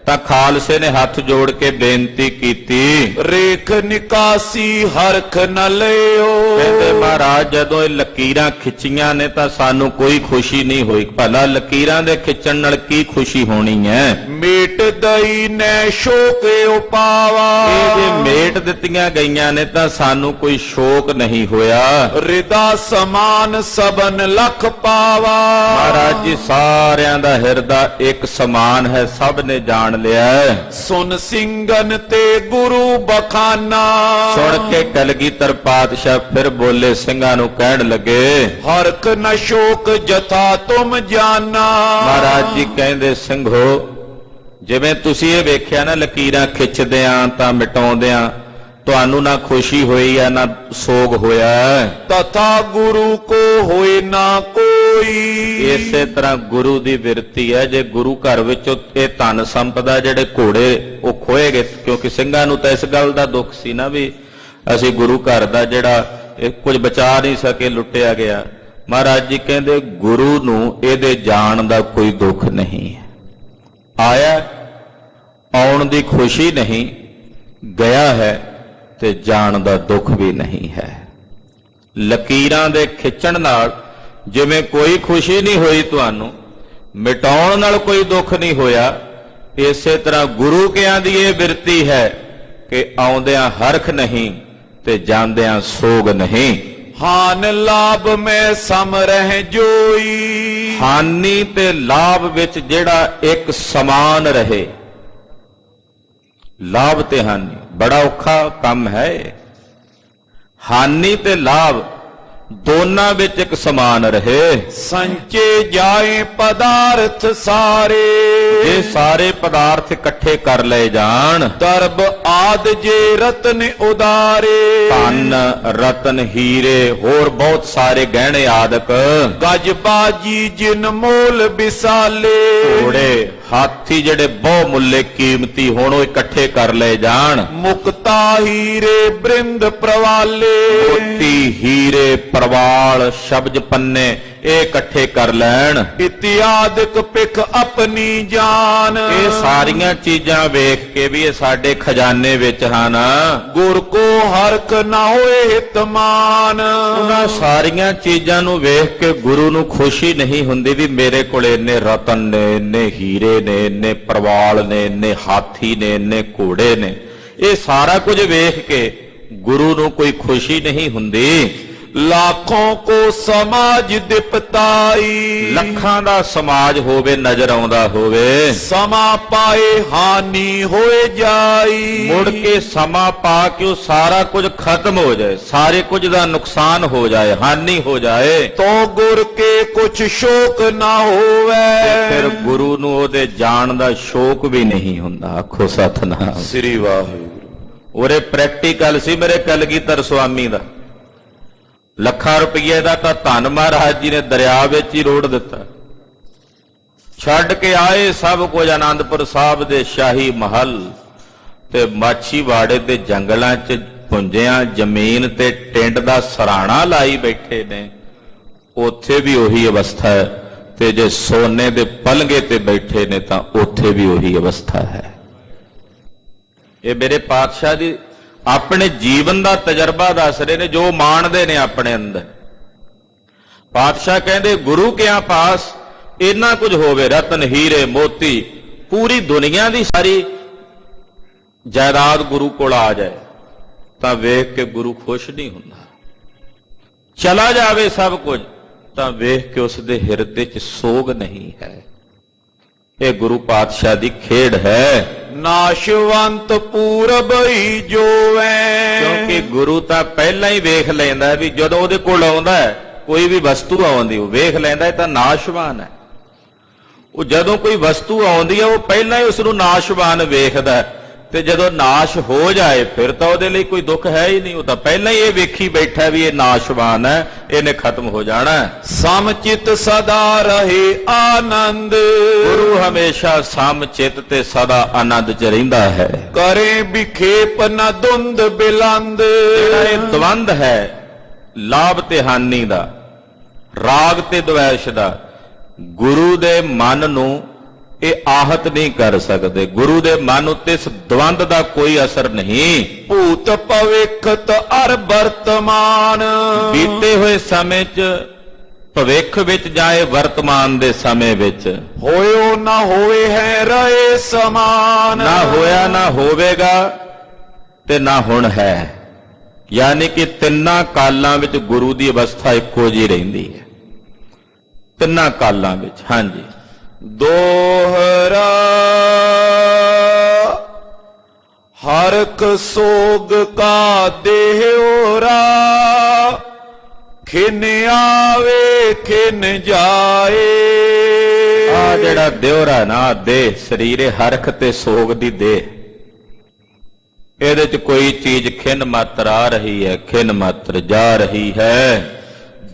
ਤਾਂ ਖਾਲਸੇ ਨੇ ਹੱਥ ਜੋੜ ਕੇ ਬੇਨਤੀ ਕੀਤੀ, ਰੇਖ ਨਿਕਾਸੀ ਹਰਖ ਨ ਲਿਓ। ਕਹਿੰਦੇ ਮਹਾਰਾਜ ਜਦੋਂ ਇਹ ਲਕੀਰਾਂ ਖਿੱਚੀਆਂ ਨੇ ਤਾਂ ਸਾਨੂੰ ਕੋਈ ਖੁਸ਼ੀ ਨਹੀਂ ਹੋਈ। ਭਲਾ ਲਕੀਰਾਂ ਦੇ ਖਿੱਚਣ ਨਾਲ ਕੀ ਖੁਸ਼ੀ ਹੋਣੀ ਹੈ? ਮੇਟ ਦਈ ਨੈ ਸ਼ੋਕ ਉਪਾਵਾ। ਇਹ ਜੇ ਮੇਟ ਦਿੱਤੀਆਂ ਗਈਆਂ ਨੇ ਤਾਂ ਸਾਨੂੰ ਕੋਈ ਸ਼ੋਕ ਨਹੀਂ ਹੋਇਆ। ਰਿਦਾ ਸਮਾਨ ਸਬਨ ਲਖ ਪਾਵਾ। ਮਹਾਰਾਜ ਜੀ ਸਾਰਿਆਂ ਦਾ ਹਿਰਦਾ ਇੱਕ ਸਮਾਨ ਹੈ, ਸਭ ਨੇ ਜਾਣ ਲਿਆ। ਸੁਨ ਸਿੰਘਨ ਤੇ ਗੁਰੂ ਬਖਾਨਾ। ਸੁਣ ਕੇ ਕਲਗੀਧਰ ਪਾਤਸ਼ਾਹ ਫਿਰ ਬੋਲੇ, ਸਿੰਘਾਂ ਨੂੰ ਕਹਿਣ ਲੱਗੇ, ਹਰਖ ਨ ਸ਼ੋਕ ਜਥਾ ਤੁਮ ਜਾਨਾ। ਮਹਾਰਾਜ ਜੀ ਕਹਿੰਦੇ, ਸਿੰਘੋ ਜਿਵੇਂ ਤੁਸੀਂ ਇਹ ਵੇਖਿਆ ਨਾ ਲਕੀਰਾਂ ਖਿੱਚਦਿਆਂ ਤਾਂ ਮਿਟਾਉਂਦਿਆਂ ਤੁਹਾਨੂੰ ਨਾ ਖੁਸ਼ੀ ਹੋਈ ਹੈ ਨਾ ਸੋਗ ਹੋਇਆ, ਤਥਾ ਗੁਰੂ ਕੋ ਹੋਏ ਨਾ ਕੋਈ। ਇਸੇ ਤਰ੍ਹਾਂ ਗੁਰੂ ਦੀ ਬਿਰਤੀ ਹੈ। ਜੇ ਗੁਰੂ ਘਰ ਵਿੱਚੋਂ ਇਹ ਧਨ ਸੰਪਦਾ ਜਿਹੜੇ ਘੋੜੇ ਉਹ ਖੋਏ ਗਏ, ਕਿਉਂਕਿ ਸਿੰਘਾਂ ਨੂੰ ਤਾਂ ਇਸ ਗੱਲ ਦਾ ਦੁੱਖ ਸੀ ਨਾ ਵੀ ਅਸੀਂ ਗੁਰੂ ਘਰ ਦਾ ਜਿਹੜਾ ਇਹ ਕੁਝ ਬਚਾ ਨਹੀਂ ਸਕੇ, ਲੁੱਟਿਆ ਗਿਆ। ਮਹਾਰਾਜ ਜੀ ਕਹਿੰਦੇ ਗੁਰੂ ਨੂੰ ਇਹਦੇ ਜਾਣ ਦਾ ਕੋਈ ਦੁੱਖ ਨਹੀਂ ਹੈ। ਆਇਆ ਆਉਣ ਦੀ ਖੁਸ਼ੀ ਨਹੀਂ, ਗਿਆ ਹੈ ਤੇ ਜਾਣ ਦਾ ਦੁੱਖ ਵੀ ਨਹੀਂ ਹੈ। ਲਕੀਰਾਂ ਦੇ ਖਿੱਚਣ ਨਾਲ ਜਿਵੇਂ ਕੋਈ ਖੁਸ਼ੀ ਨਹੀਂ ਹੋਈ ਤੁਹਾਨੂੰ, ਮਿਟਾਉਣ ਨਾਲ ਕੋਈ ਦੁੱਖ ਨਹੀਂ ਹੋਇਆ, ਇਸੇ ਤਰ੍ਹਾਂ ਗੁਰੂ ਕਿਆਂ ਦੀ ਇਹ ਬਿਰਤੀ ਹੈ ਕਿ ਆਉਂਦਿਆਂ ਹਰਖ ਨਹੀਂ ਤੇ ਜਾਂਦਿਆਂ ਸੋਗ ਨਹੀਂ। ਹਾਨ ਲਾਭ ਮੈਂ ਸਮ ਰਹਿ ਜੋਈ। ਹਾਨੀ ਤੇ ਲਾਭ ਵਿੱਚ ਜਿਹੜਾ ਇੱਕ ਸਮਾਨ ਰਹੇ। ਲਾਭ ਤੇ ਹਾਨੀ ਬੜਾ ਔਖਾ ਕੰਮ ਹੈ। ਹਾਨੀ ਤੇ ਲਾਭ ਦੋਨਾਂ ਵਿੱਚ ਇੱਕ ਸਮਾਨ ਰਹੇ। ਸੰਚੇ ਜਾਏ ਪਦਾਰਥ ਸਾਰੇ। ਜੇ ਸਾਰੇ ਪਦਾਰਥ ਇਕੱਠੇ ਕਰ ਲਏ ਜਾਣ, ਦਰਬ ਆਦ ਜੇ ਰਤਨ ਉਦਾਰੇ। ਧਨ ਰਤਨ ਹੀਰੇ ਹੋਰ ਬਹੁਤ ਸਾਰੇ ਗਹਿਣੇ ਆਦਿਕ, ਗਜ ਬਾਜੀ ਜਿਨ ਮੋਲ ਵਿਸਾਲੇ। ਘੋੜੇ ਹਾਥੀ ਜਿਹੜੇ ਬਹੁ ਮੁੱਲੇ ਕੀਮਤੀ ਹੋਣ ਉਹ ਇਕੱਠੇ ਕਰ ਲਏ ਜਾਣ। ਮੁਕਤਾ ਹੀਰੇ ਬ੍ਰਿੰਦ ਪ੍ਰਵਾਲੇ, ਮੋਤੀ ਹੀਰੇ ਪ੍ਰਵਾਲ ਸ਼ਬਦ ਪੰਨੇ ਇਹ ਇਕੱਠੇ ਕਰ ਲੈਣ। ਇਤਿਆਦਿਕ ਪਿਖ ਆਪਣੀ ਜਾਨ, ਇਹ ਸਾਰੀਆਂ ਚੀਜ਼ਾਂ ਵੇਖ ਕੇ ਵੀ ਇਹ ਸਾਡੇ ਖਜ਼ਾਨੇ ਵਿੱਚ ਹਨ। ਗੁਰ ਕੋ ਹਰਕ ਨਾ ਹੋਏ ਹਿਤਮਾਨ, ਉਹਨਾਂ ਸਾਰੀਆਂ ਚੀਜ਼ਾਂ ਨੂੰ ਵੇਖ ਕੇ ਗੁਰੂ ਨੂੰ ਖੁਸ਼ੀ ਨਹੀਂ ਹੁੰਦੀ ਵੀ ਮੇਰੇ ਕੋਲ ਇੰਨੇ ਰਤਨ ਨੇ, ਇੰਨੇ ਹੀਰੇ ਨੇ, ਇੰਨੇ ਪ੍ਰਵਾਲ ਨੇ, ਇੰਨੇ ਹਾਥੀ ਨੇ, ਇੰਨੇ ਘੋੜੇ ਨੇ। ਇਹ ਸਾਰਾ ਕੁਝ ਵੇਖ ਕੇ ਗੁਰੂ ਨੂੰ ਕੋਈ ਖੁਸ਼ੀ ਨਹੀਂ ਹੁੰਦੀ। ਲੱਖੋਂ ਕੋ ਸਮਾਜ ਦਿਪਤਾਈ, ਲੱਖਾਂ ਦਾ ਸਮਾਜ ਹੋਵੇ ਨਜ਼ਰ ਆਉਂਦਾ ਹੋਵੇ, ਸਮਾ ਪਾਏ ਹਾਨੀ ਹੋਏ ਜਾਈ। ਮੁੜ ਕੇ ਸਮਾਂ ਪਾ ਕੇ ਉਹ ਸਾਰਾ ਕੁਝ ਖਤਮ ਹੋ ਜਾਏ, ਸਾਰੇ ਕੁਝ ਦਾ ਨੁਕਸਾਨ ਹੋ ਜਾਏ, ਹਾਨੀ ਹੋ ਜਾਏ, ਤੋ ਗੁਰ ਕੇ ਕੁਛ ਸ਼ੋਕ ਨਾ ਹੋਵੇ। ਫਿਰ ਗੁਰੂ ਨੂੰ ਉਹਦੇ ਜਾਣ ਦਾ ਸ਼ੌਕ ਵੀ ਨਹੀਂ ਹੁੰਦਾ। ਆਖੋ ਸਤਿਨਾਮ ਸ੍ਰੀ ਵਾਹਿਗੁਰੂ। ਉਰੇ ਪ੍ਰੈਕਟੀਕਲ ਸੀ ਮੇਰੇ ਕਲਗੀਧਰ ਸੁਆਮੀ ਦਾ। ਲੱਖਾਂ ਰੁਪਏ ਦਾ ਤਾਂ ਧਨ ਮਹਾਰਾਜ ਜੀ ਨੇ ਦਰਿਆ ਵਿੱਚ ਹੀ ਰੋੜ ਦਿੱਤਾ। ਛੱਡ ਕੇ ਆਏ ਸਭ ਕੁਝ ਆਨੰਦਪੁਰ ਸਾਹਿਬ ਦੇ ਸ਼ਾਹੀ ਮਹੱਲ ਤੇ ਮਾਛੀਵਾੜੇ ਦੇ ਜੰਗਲਾਂ 'ਚ ਪੁੰਜਿਆਂ ਜ਼ਮੀਨ ਤੇ ਟਿੰਡ ਦਾ ਸਰਾਣਾ ਲਾਈ ਬੈਠੇ ਨੇ। ਉੱਥੇ ਵੀ ਉਹੀ ਅਵਸਥਾ ਹੈ, ਤੇ ਜੇ ਸੋਨੇ ਦੇ ਪਲੰਗੇ ਤੇ ਬੈਠੇ ਨੇ ਤਾਂ ਉੱਥੇ ਵੀ ਉਹੀ ਅਵਸਥਾ ਹੈ। ਇਹ ਮੇਰੇ ਪਾਤਸ਼ਾਹ ਦੀ ਆਪਣੇ ਜੀਵਨ ਦਾ ਤਜਰਬਾ ਦੱਸ ਰਹੇ ਨੇ, ਜੋ ਮਾਣਦੇ ਨੇ ਆਪਣੇ ਅੰਦਰ। ਪਾਤਸ਼ਾਹ ਕਹਿੰਦੇ ਗੁਰੂ ਕਿਆਂ ਪਾਸ ਇੰਨਾ ਕੁਝ ਹੋਵੇ, ਰਤਨ ਹੀਰੇ ਮੋਤੀ, ਪੂਰੀ ਦੁਨੀਆ ਦੀ ਸਾਰੀ ਜਾਇਦਾਦ ਗੁਰੂ ਕੋਲ ਆ ਜਾਏ ਤਾਂ ਵੇਖ ਕੇ ਗੁਰੂ ਖੁਸ਼ ਨਹੀਂ ਹੁੰਦਾ। ਚਲਾ ਜਾਵੇ ਸਭ ਕੁਝ ਤਾਂ ਵੇਖ ਕੇ ਉਸ ਦੇ ਹਿਰਦੇ 'ਚ ਸੋਗ ਨਹੀਂ ਹੈ। ਇਹ ਗੁਰੂ ਪਾਤਸ਼ਾਹ ਦੀ ਖੇਡ ਹੈ। ਨਾਸ਼ਵੰਤ ਪੂਰਬ ਹੀ ਜੋਵੈ, ਕਿਉਂਕਿ ਗੁਰੂ ਤਾਂ ਪਹਿਲਾਂ ਹੀ ਵੇਖ ਲੈਂਦਾ ਵੀ ਜਦੋਂ ਉਹਦੇ ਕੋਲ ਆਉਂਦਾ ਹੈ, ਕੋਈ ਵੀ ਵਸਤੂ ਆਉਂਦੀ ਉਹ ਵੇਖ ਲੈਂਦਾ ਇਹ ਤਾਂ ਨਾਸ਼ਵਾਨ ਹੈ। ਉਹ ਜਦੋਂ ਕੋਈ ਵਸਤੂ ਆਉਂਦੀ ਹੈ ਉਹ ਪਹਿਲਾਂ ਹੀ ਉਸ ਨੂੰ ਨਾਸ਼ਵਾਨ ਵੇਖਦਾ ਹੈ, ਤੇ ਜਦੋਂ ਨਾਸ਼ ਹੋ ਜਾਏ ਫਿਰ ਤਾਂ ਉਹਦੇ ਲਈ ਕੋਈ ਦੁੱਖ ਹੈ ਹੀ ਨਹੀਂ। ਉਹ ਤਾਂ ਪਹਿਲਾਂ ਹੀ ਇਹ ਵੇਖੀ ਬੈਠਾ ਵੀ ਇਹ ਨਾਸ਼ਵਾਨ ਹੈ, ਇਹਨੇ ਖਤਮ ਹੋ ਜਾਣਾ। ਸਮਚਿਤ ਸਦਾ ਰਹੇ ਆਨੰਦ, ਗੁਰੂ ਹਮੇਸ਼ਾ ਸਮਚਿਤ ਤੇ ਸਦਾ ਆਨੰਦ 'ਚ ਰਹਿੰਦਾ ਹੈ। ਕਰੇ ਵਿਖੇਪ ਨ ਦੁੰਦ ਬਿਲੰਦ, ਜਿਹੜਾ ਇਹ ਦਵੰਦ ਹੈ ਲਾਭ ਤੇ ਹਾਨੀ ਦਾ, ਰਾਗ ਤੇ ਦਵੈਸ਼ ਦਾ, ਗੁਰੂ ਦੇ ਮਨ ਨੂੰ ਇਹ ਆਹਤ ਨਹੀਂ ਕਰ ਸਕਦੇ। ਗੁਰੂ ਦੇ ਮਨ ਉੱਤੇ ਇਸ ਦਵੰਦ ਦਾ ਕੋਈ ਅਸਰ ਨਹੀਂ। ਭੂਤ ਭਵਿੱਖਤ ਅਰ ਵਰਤਮਾਨ, ਬੀਤੇ ਹੋਏ ਸਮੇਂ 'ਚ, ਭਵਿੱਖ ਵਿੱਚ ਜਾਏ ਵਰਤਮਾਨ ਦੇ ਸਮੇਂ ਵਿੱਚ, ਹੋਇਓ ਨਾ ਹੋਏ ਹੈ ਰਹੇ ਸਮਾਨ। ਨਾ ਹੋਇਆ ਨਾ ਹੋਵੇਗਾ ਤੇ ਨਾ ਹੁਣ ਹੈ। ਯਾਨੀ ਕਿ ਤਿੰਨਾਂ ਕਾਲਾਂ ਵਿੱਚ ਗੁਰੂ ਦੀ ਅਵਸਥਾ ਇੱਕੋ ਜਿਹੀ ਰਹਿੰਦੀ ਹੈ, ਤਿੰਨਾਂ ਕਾਲਾਂ ਵਿੱਚ। ਹਾਂਜੀ। ਦੋਹਰਾ ਹਰਕ ਸੋਗ ਕਾ ਦੇਹੋਰਾ, ਖਿਨ ਆਵੇ ਖਿਨ ਜਾਏ। ਆ ਜਿਹੜਾ ਦਿਉਰਾ ਨਾ ਦੇਹ, ਸਰੀਰੇ ਹਰਖ ਤੇ ਸੋਗ ਦੀ ਦੇਹ, ਇਹਦੇ 'ਚ ਕੋਈ ਚੀਜ਼ ਖਿਨ ਮਾਤਰ ਆ ਰਹੀ ਹੈ, ਖਿਨ ਮਾਤਰ ਜਾ ਰਹੀ ਹੈ।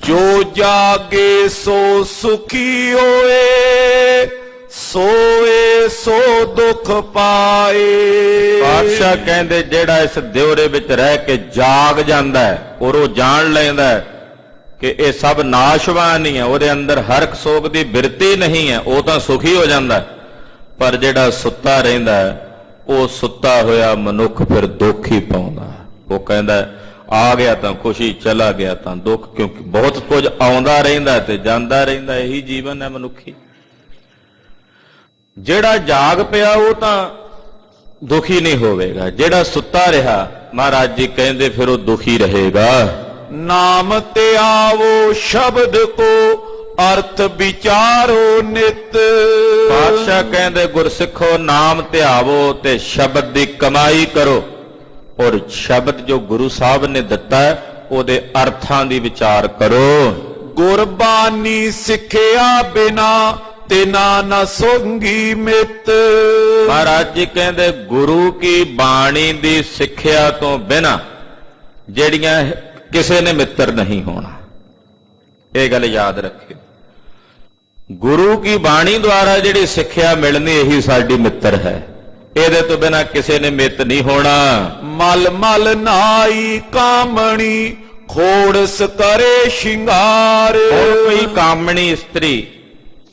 ਜੋ ਜਾਗੇ ਸੋ ਸੁਖੀ ਹੋਏ, ਸੋਏ ਸੋ ਦੁੱਖ ਪਾਏ। ਪਾਤਸ਼ਾਹ ਕਹਿੰਦੇ ਜਿਹੜਾ ਇਸ ਦਿਉਰੇ ਵਿੱਚ ਰਹਿ ਕੇ ਜਾਗ ਜਾਂਦਾ ਹੈ, ਔਰ ਉਹ ਜਾਣ ਲੈਂਦਾ ਹੈ ਕਿ ਇਹ ਸਭ ਨਾਸ਼ਵਾਨ ਹੀ ਹੈ, ਉਹਦੇ ਅੰਦਰ ਹਰਖ ਸੋਗ ਦੀ ਬਿਰਤੀ ਨਹੀਂ ਹੈ, ਉਹ ਤਾਂ ਸੁਖੀ ਹੋ ਜਾਂਦਾ। ਪਰ ਜਿਹੜਾ ਸੁੱਤਾ ਰਹਿੰਦਾ ਹੈ, ਉਹ ਸੁੱਤਾ ਹੋਇਆ ਮਨੁੱਖ ਫਿਰ ਦੁੱਖ ਹੀ ਪਾਉਂਦਾ। ਉਹ ਕਹਿੰਦਾ ਆ ਗਿਆ ਤਾਂ ਖੁਸ਼ੀ, ਚਲਾ ਗਿਆ ਤਾਂ ਦੁੱਖ, ਕਿਉਂਕਿ ਬਹੁਤ ਕੁਝ ਆਉਂਦਾ ਰਹਿੰਦਾ ਤੇ ਜਾਂਦਾ ਰਹਿੰਦਾ। ਇਹੀ ਜੀਵਨ ਹੈ ਮਨੁੱਖੀ। ਜਿਹੜਾ ਜਾਗ ਪਿਆ ਉਹ ਤਾਂ ਦੁਖੀ ਨਹੀਂ ਹੋਵੇਗਾ, ਜਿਹੜਾ ਸੁੱਤਾ ਰਿਹਾ ਮਹਾਰਾਜ ਜੀ ਕਹਿੰਦੇ ਫਿਰ ਉਹ ਦੁਖੀ ਰਹੇਗਾ। ਨਾਮ ਤੇ ਆਵੋ ਸ਼ਬਦ ਕੋ ਅਰਥ ਵਿਚਾਰੋ ਨਿਤ। ਪਾਤਸ਼ਾਹ ਕਹਿੰਦੇ ਗੁਰਸਿੱਖੋ ਨਾਮ ਧਿਆਵੋ ਤੇ ਸ਼ਬਦ ਦੀ ਕਮਾਈ ਕਰੋ, ਔਰ ਸ਼ਬਦ ਜੋ ਗੁਰੂ ਸਾਹਿਬ ਨੇ ਦਿੱਤਾ ਉਹਦੇ ਅਰਥਾਂ ਦੀ ਵਿਚਾਰ ਕਰੋ। ਗੁਰਬਾਣੀ ਸਿੱਖਿਆ ਬਿਨਾ ਤਿਨਾ ਨ ਸੋਂਗੀ ਮਿਤ। ਮਹਾਰਾਜ ਜੀ ਕਹਿੰਦੇ ਗੁਰੂ ਕੀ ਬਾਣੀ ਦੀ ਸਿੱਖਿਆ ਤੋਂ ਬਿਨਾ ਜਿਹੜੀਆਂ ਕਿਸੇ ਨੇ ਮਿੱਤਰ ਨਹੀਂ ਹੋਣਾ। ਇਹ ਗੱਲ ਯਾਦ ਰੱਖਿਓ। ਗੁਰੂ ਕੀ ਬਾਣੀ ਦੁਆਰਾ ਜਿਹੜੀ ਸਿੱਖਿਆ ਮਿਲਣੀ ਇਹੀ ਸਾਡੀ ਮਿੱਤਰ ਹੈ। ਇਹਦੇ ਤੋਂ ਬਿਨਾ ਕਿਸੇ ਨੇ ਮਿੱਤ ਨਹੀਂ ਹੋਣਾ। ਮਲ ਮਲ ਨਾਈ ਕਾਮਣੀ ਖੋੜਸ ਕਰੇ ਸ਼ਿੰਗਾਰ। ਹੁਣ ਕੋਈ ਕਾਮਣੀ ਇਸਤਰੀ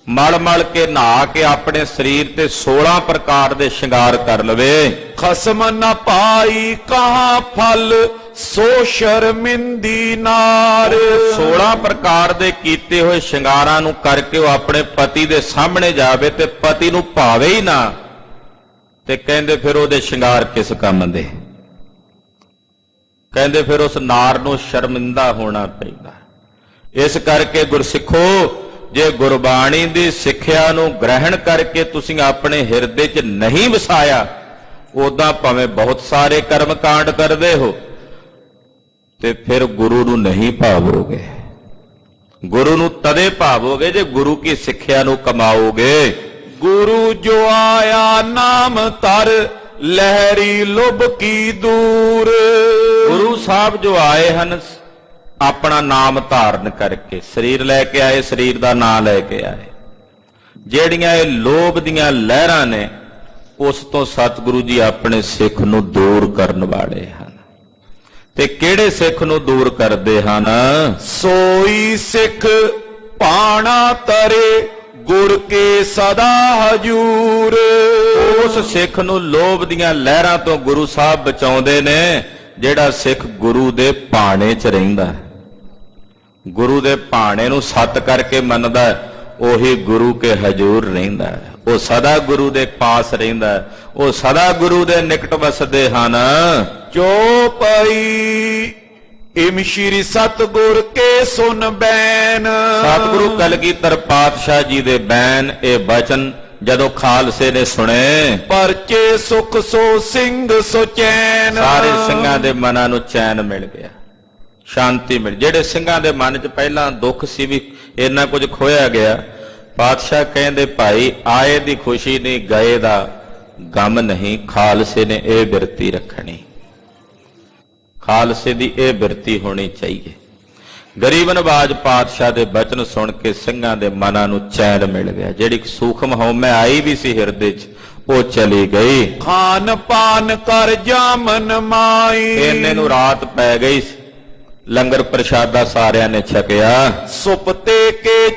ਮਲ ਮਲ ਕੇ ਨਹਾ ਕੇ ਆਪਣੇ ਸਰੀਰ ਤੇ 16 ਪ੍ਰਕਾਰ ਦੇ ਸ਼ਿੰਗਾਰ ਕਰ ਲਵੇ। ਖਸਮ ਨ ਪਾਈ ਕਹਾਂ ਫਲ ਸੋ ਸ਼ਰਮਿੰਦੀ ਨਾਰ। 16 ਪ੍ਰਕਾਰ ਦੇ ਕੀਤੇ ਹੋਏ ਸ਼ਿੰਗਾਰਾਂ ਨੂੰ ਕਰਕੇ ਉਹ ਆਪਣੇ ਪਤੀ ਦੇ ਸਾਹਮਣੇ ਜਾਵੇ ਤੇ ਪਤੀ ਨੂੰ ਭਾਵੇ ਹੀ ਨਾ, ਤੇ ਕਹਿੰਦੇ ਫਿਰ ਉਹਦੇ ਸ਼ਿੰਗਾਰ ਕਿਸ ਕੰਮ ਦੇ। ਕਹਿੰਦੇ ਫਿਰ ਉਸ ਨਾਰ ਨੂੰ ਸ਼ਰਮਿੰਦਾ ਹੋਣਾ ਪੈਂਦਾ। ਇਸ ਕਰਕੇ ਗੁਰਸਿੱਖੋ, ਜੇ ਗੁਰਬਾਣੀ ਦੀ ਸਿੱਖਿਆ ਨੂੰ ਗ੍ਰਹਿਣ ਕਰਕੇ ਤੁਸੀਂ ਆਪਣੇ ਹਿਰਦੇ 'ਚ ਨਹੀਂ ਵਸਾਇਆ, ਉਦਾਂ ਭਾਵੇਂ ਬਹੁਤ ਸਾਰੇ ਕਰਮ ਕਾਂਡ ਕਰਦੇ ਹੋ ਤੇ ਫਿਰ ਗੁਰੂ ਨੂੰ ਨਹੀਂ ਭਾਵੋਗੇ। ਗੁਰੂ ਨੂੰ ਤਦੇ ਭਾਵੋਗੇ ਜੇ ਗੁਰੂ ਕੀ ਸਿੱਖਿਆ ਨੂੰ ਕਮਾਓਗੇ। ਗੁਰੂ ਜੋ ਆਇਆ ਨਾਮ ਤਰ ਲਹਿਰੀ ਲੁਭ ਕੀ ਦੂਰ। ਗੁਰੂ ਸਾਹਿਬ ਜੋ ਆਏ ਹਨ ਆਪਣਾ ਨਾਮ ਧਾਰਨ ਕਰਕੇ, ਸਰੀਰ ਲੈ ਕੇ ਆਏ, ਸਰੀਰ ਦਾ ਨਾਮ ਲੈ ਕੇ ਆਏ। ਜਿਹੜੀਆਂ ਇਹ ਲੋਭ ਦੀਆਂ ਲਹਿਰਾਂ ਨੇ ਉਸ ਤੋਂ ਸਤਿਗੁਰੂ ਜੀ ਆਪਣੇ ਸਿੱਖ ਨੂੰ ਦੂਰ ਕਰਨ ਵਾਲੇ ਹਨ। ਤੇ ਕਿਹੜੇ ਸਿੱਖ ਨੂੰ ਦੂਰ ਕਰਦੇ ਹਨ? ਸੋਈ ਸਿੱਖ ਪਾਣਾ ਤਰੇ ਗੁਰ ਕੇ ਸਦਾ ਹਜੂਰ। ਉਸ ਸਿੱਖ ਨੂੰ ਲੋਭ ਦੀਆਂ ਲਹਿਰਾਂ ਤੋਂ ਗੁਰੂ ਸਾਹਿਬ ਬਚਾਉਂਦੇ ਨੇ ਜਿਹੜਾ ਸਿੱਖ ਗੁਰੂ ਦੇ ਭਾਣੇ 'ਚ ਰਹਿੰਦਾ ਹੈ। ਗੁਰੂ ਦੇ ਭਾਣੇ ਨੂੰ ਸੱਤ ਕਰਕੇ ਮੰਨਦਾ, ਉਹੀ ਗੁਰੂ ਕੇ ਹਜੂਰ ਰਹਿੰਦਾ ਹੈ। ਉਹ ਸਦਾ ਗੁਰੂ ਦੇ ਪਾਸ ਰਹਿੰਦਾ, ਉਹ ਸਦਾ ਗੁਰੂ ਦੇ ਨਿਕਟ ਵਸਦੇ ਹਨ। ਚੋਪਈ ਇਮ ਸ਼੍ਰੀ ਸਤਿਗੁਰ ਕੇ ਸੁਨ ਬੈਨ। ਸਤਿਗੁਰੂ ਕਲਗੀਧਰ ਪਾਤਸ਼ਾਹ ਜੀ ਦੇ ਬੈਨ ਇਹ ਬਚਨ ਜਦੋਂ ਖਾਲਸੇ ਨੇ ਸੁਣੇ, ਪਰਚੇ ਸੁਖ ਸੋ ਸਿੰਘ ਸੋ ਚੈਨ। ਸਾਰੇ ਸਿੰਘਾਂ ਦੇ ਮਨਾਂ ਨੂੰ ਚੈਨ ਮਿਲ ਗਿਆ, ਸ਼ਾਂਤੀ ਮਿਲ। ਜਿਹੜੇ ਸਿੰਘਾਂ ਦੇ ਮਨ 'ਚ ਪਹਿਲਾਂ ਦੁੱਖ ਸੀ ਵੀ ਇੰਨਾ ਕੁਝ ਖੋਇਆ ਗਿਆ, ਪਾਤਸ਼ਾਹ ਕਹਿੰਦੇ ਭਾਈ ਆਏ ਦੀ ਖੁਸ਼ੀ ਨਹੀਂ, ਗਏ ਦਾ ਗਮ ਨਹੀਂ। ਖਾਲਸੇ ਨੇ ਇਹ ਬਿਰਤੀ ਰੱਖਣੀ, ਖਾਲਸੇ ਦੀ ਇਹ ਬਿਰਤੀ ਹੋਣੀ ਚਾਹੀਏ। ਗਰੀਬ ਨਵਾਜ ਪਾਤਸ਼ਾਹ ਦੇ ਬਚਨ ਸੁਣ ਕੇ ਸਿੰਘਾਂ ਦੇ ਮਨਾਂ ਨੂੰ ਚੈਨ ਮਿਲ ਗਿਆ। ਜਿਹੜੀ ਸੂਖਮ ਹਉਮੈ ਆਈ ਵੀ ਸੀ ਹਿਰਦੇ 'ਚ ਉਹ ਚਲੀ ਗਈ। ਖਾਨ ਪਾਨ ਕਰ ਜਾਮਨ ਮਾਈ। ਇੰਨੇ ਨੂੰ ਰਾਤ ਪੈ ਗਈ, ਲੰਗਰ ਪ੍ਰਸ਼ਾਦਾ ਸਾਰਿਆਂ ਨੇ ਛਕਿਆ। ਸੁਪਤੇ ਕੇ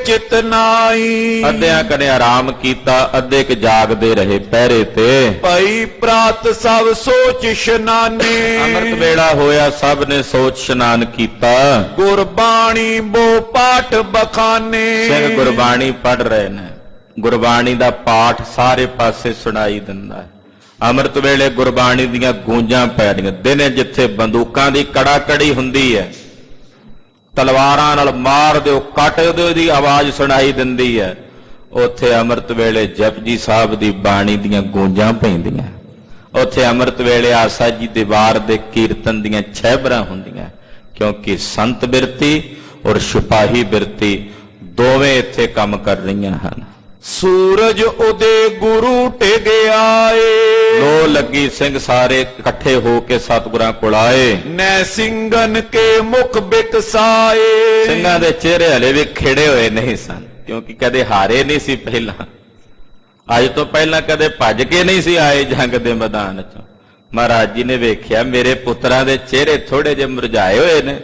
ਚਿਤ ਨਾਈ। ਅੱਧਿਆਂ ਕਨੇ ਆਰਾਮ ਕੀਤਾ, ਅੱਧੇ ਕ ਜਾਗਦੇ ਰਹੇ ਪਹਿਰੇ ਤੇ। ਭਈ ਪ੍ਰਾਤ ਸਭ ਸੋਚ ਇਸ਼ਨਾਨੇ। ਅੰਮ੍ਰਿਤ ਵੇਲਾ ਹੋਇਆ, ਸਭ ਨੇ ਸੋਚ ਇਸ਼ਨਾਨ ਕੀਤਾ। ਗੁਰਬਾਣੀ ਬੋ ਪਾਠ ਬਖਾਨੇ। ਸਿੰਘ ਗੁਰਬਾਣੀ ਪੜ੍ਹ ਰਹੇ ਨੇ, ਗੁਰਬਾਣੀ ਦਾ ਪਾਠ ਸਾਰੇ ਪਾਸੇ ਸੁਣਾਈ ਦਿੰਦਾ ਹੈ। ਅੰਮ੍ਰਿਤ ਵੇਲੇ ਗੁਰਬਾਣੀ ਦੀਆਂ ਗੂੰਜਾਂ ਪੈ ਰਹੀਆਂ। ਦਿਨੇ ਜਿੱਥੇ ਬੰਦੂਕਾਂ ਦੀ ਕੜਾਕੜੀ ਹੁੰਦੀ ਹੈ, ਤਲਵਾਰਾਂ ਨਾਲ ਮਾਰ ਦਿਓ, ਕੱਟ ਦਿਓ ਦੀ ਆਵਾਜ਼ ਸੁਣਾਈ ਦਿੰਦੀ ਹੈ, ਉੱਥੇ ਅੰਮ੍ਰਿਤ ਵੇਲੇ ਜਪਜੀ ਸਾਹਿਬ ਦੀ ਬਾਣੀ ਦੀਆਂ ਗੂੰਜਾਂ ਪੈਂਦੀਆਂ। ਉੱਥੇ ਅੰਮ੍ਰਿਤ ਵੇਲੇ ਆਸਾ ਜੀ ਦੇ ਵਾਰ ਦੇ ਕੀਰਤਨ ਦੀਆਂ ਛਹਿਬਰਾਂ ਹੁੰਦੀਆਂ, ਕਿਉਂਕਿ ਸੰਤ ਬਿਰਤੀ ਔਰ ਸਿਪਾਹੀ ਬਿਰਤੀ ਦੋਵੇਂ ਇੱਥੇ ਕੰਮ ਕਰ ਰਹੀਆਂ ਹਨ। ਸੂਰਜ ਉਦੇ ਗੁਰੂ ਟਿਕ ਆਏ। ਲੋ ਲੱਗੀ, ਸਿੰਘ ਸਾਰੇ ਇਕੱਠੇ ਹੋ ਕੇ ਸਤਿਗੁਰਾਂ ਕੋਲ ਆਏ। ਨੈ ਸਿੰਘਨ ਕੇ ਮੁਖ ਬਿਕਸਾਏ। ਸਿੰਘਾਂ ਦੇ ਚਿਹਰੇ ਹਲੇ ਵੀ ਖਿੜੇ ਹੋਏ ਨਹੀਂ ਸਨ, ਕਿਉਂਕਿ ਕਦੇ ਹਾਰੇ ਨਹੀਂ ਸੀ ਪਹਿਲਾਂ। ਅੱਜ ਤੋਂ ਪਹਿਲਾਂ ਕਦੇ ਭੱਜ ਕੇ ਨਹੀਂ ਸੀ ਆਏ ਜੰਗ ਦੇ ਮੈਦਾਨ 'ਚੋਂ। ਮਹਾਰਾਜ ਜੀ ਨੇ ਵੇਖਿਆ ਮੇਰੇ ਪੁੱਤਰਾਂ ਦੇ ਚਿਹਰੇ ਥੋੜੇ ਜਿਹੇ ਮੁਰਝਾਏ ਹੋਏ ਨੇ,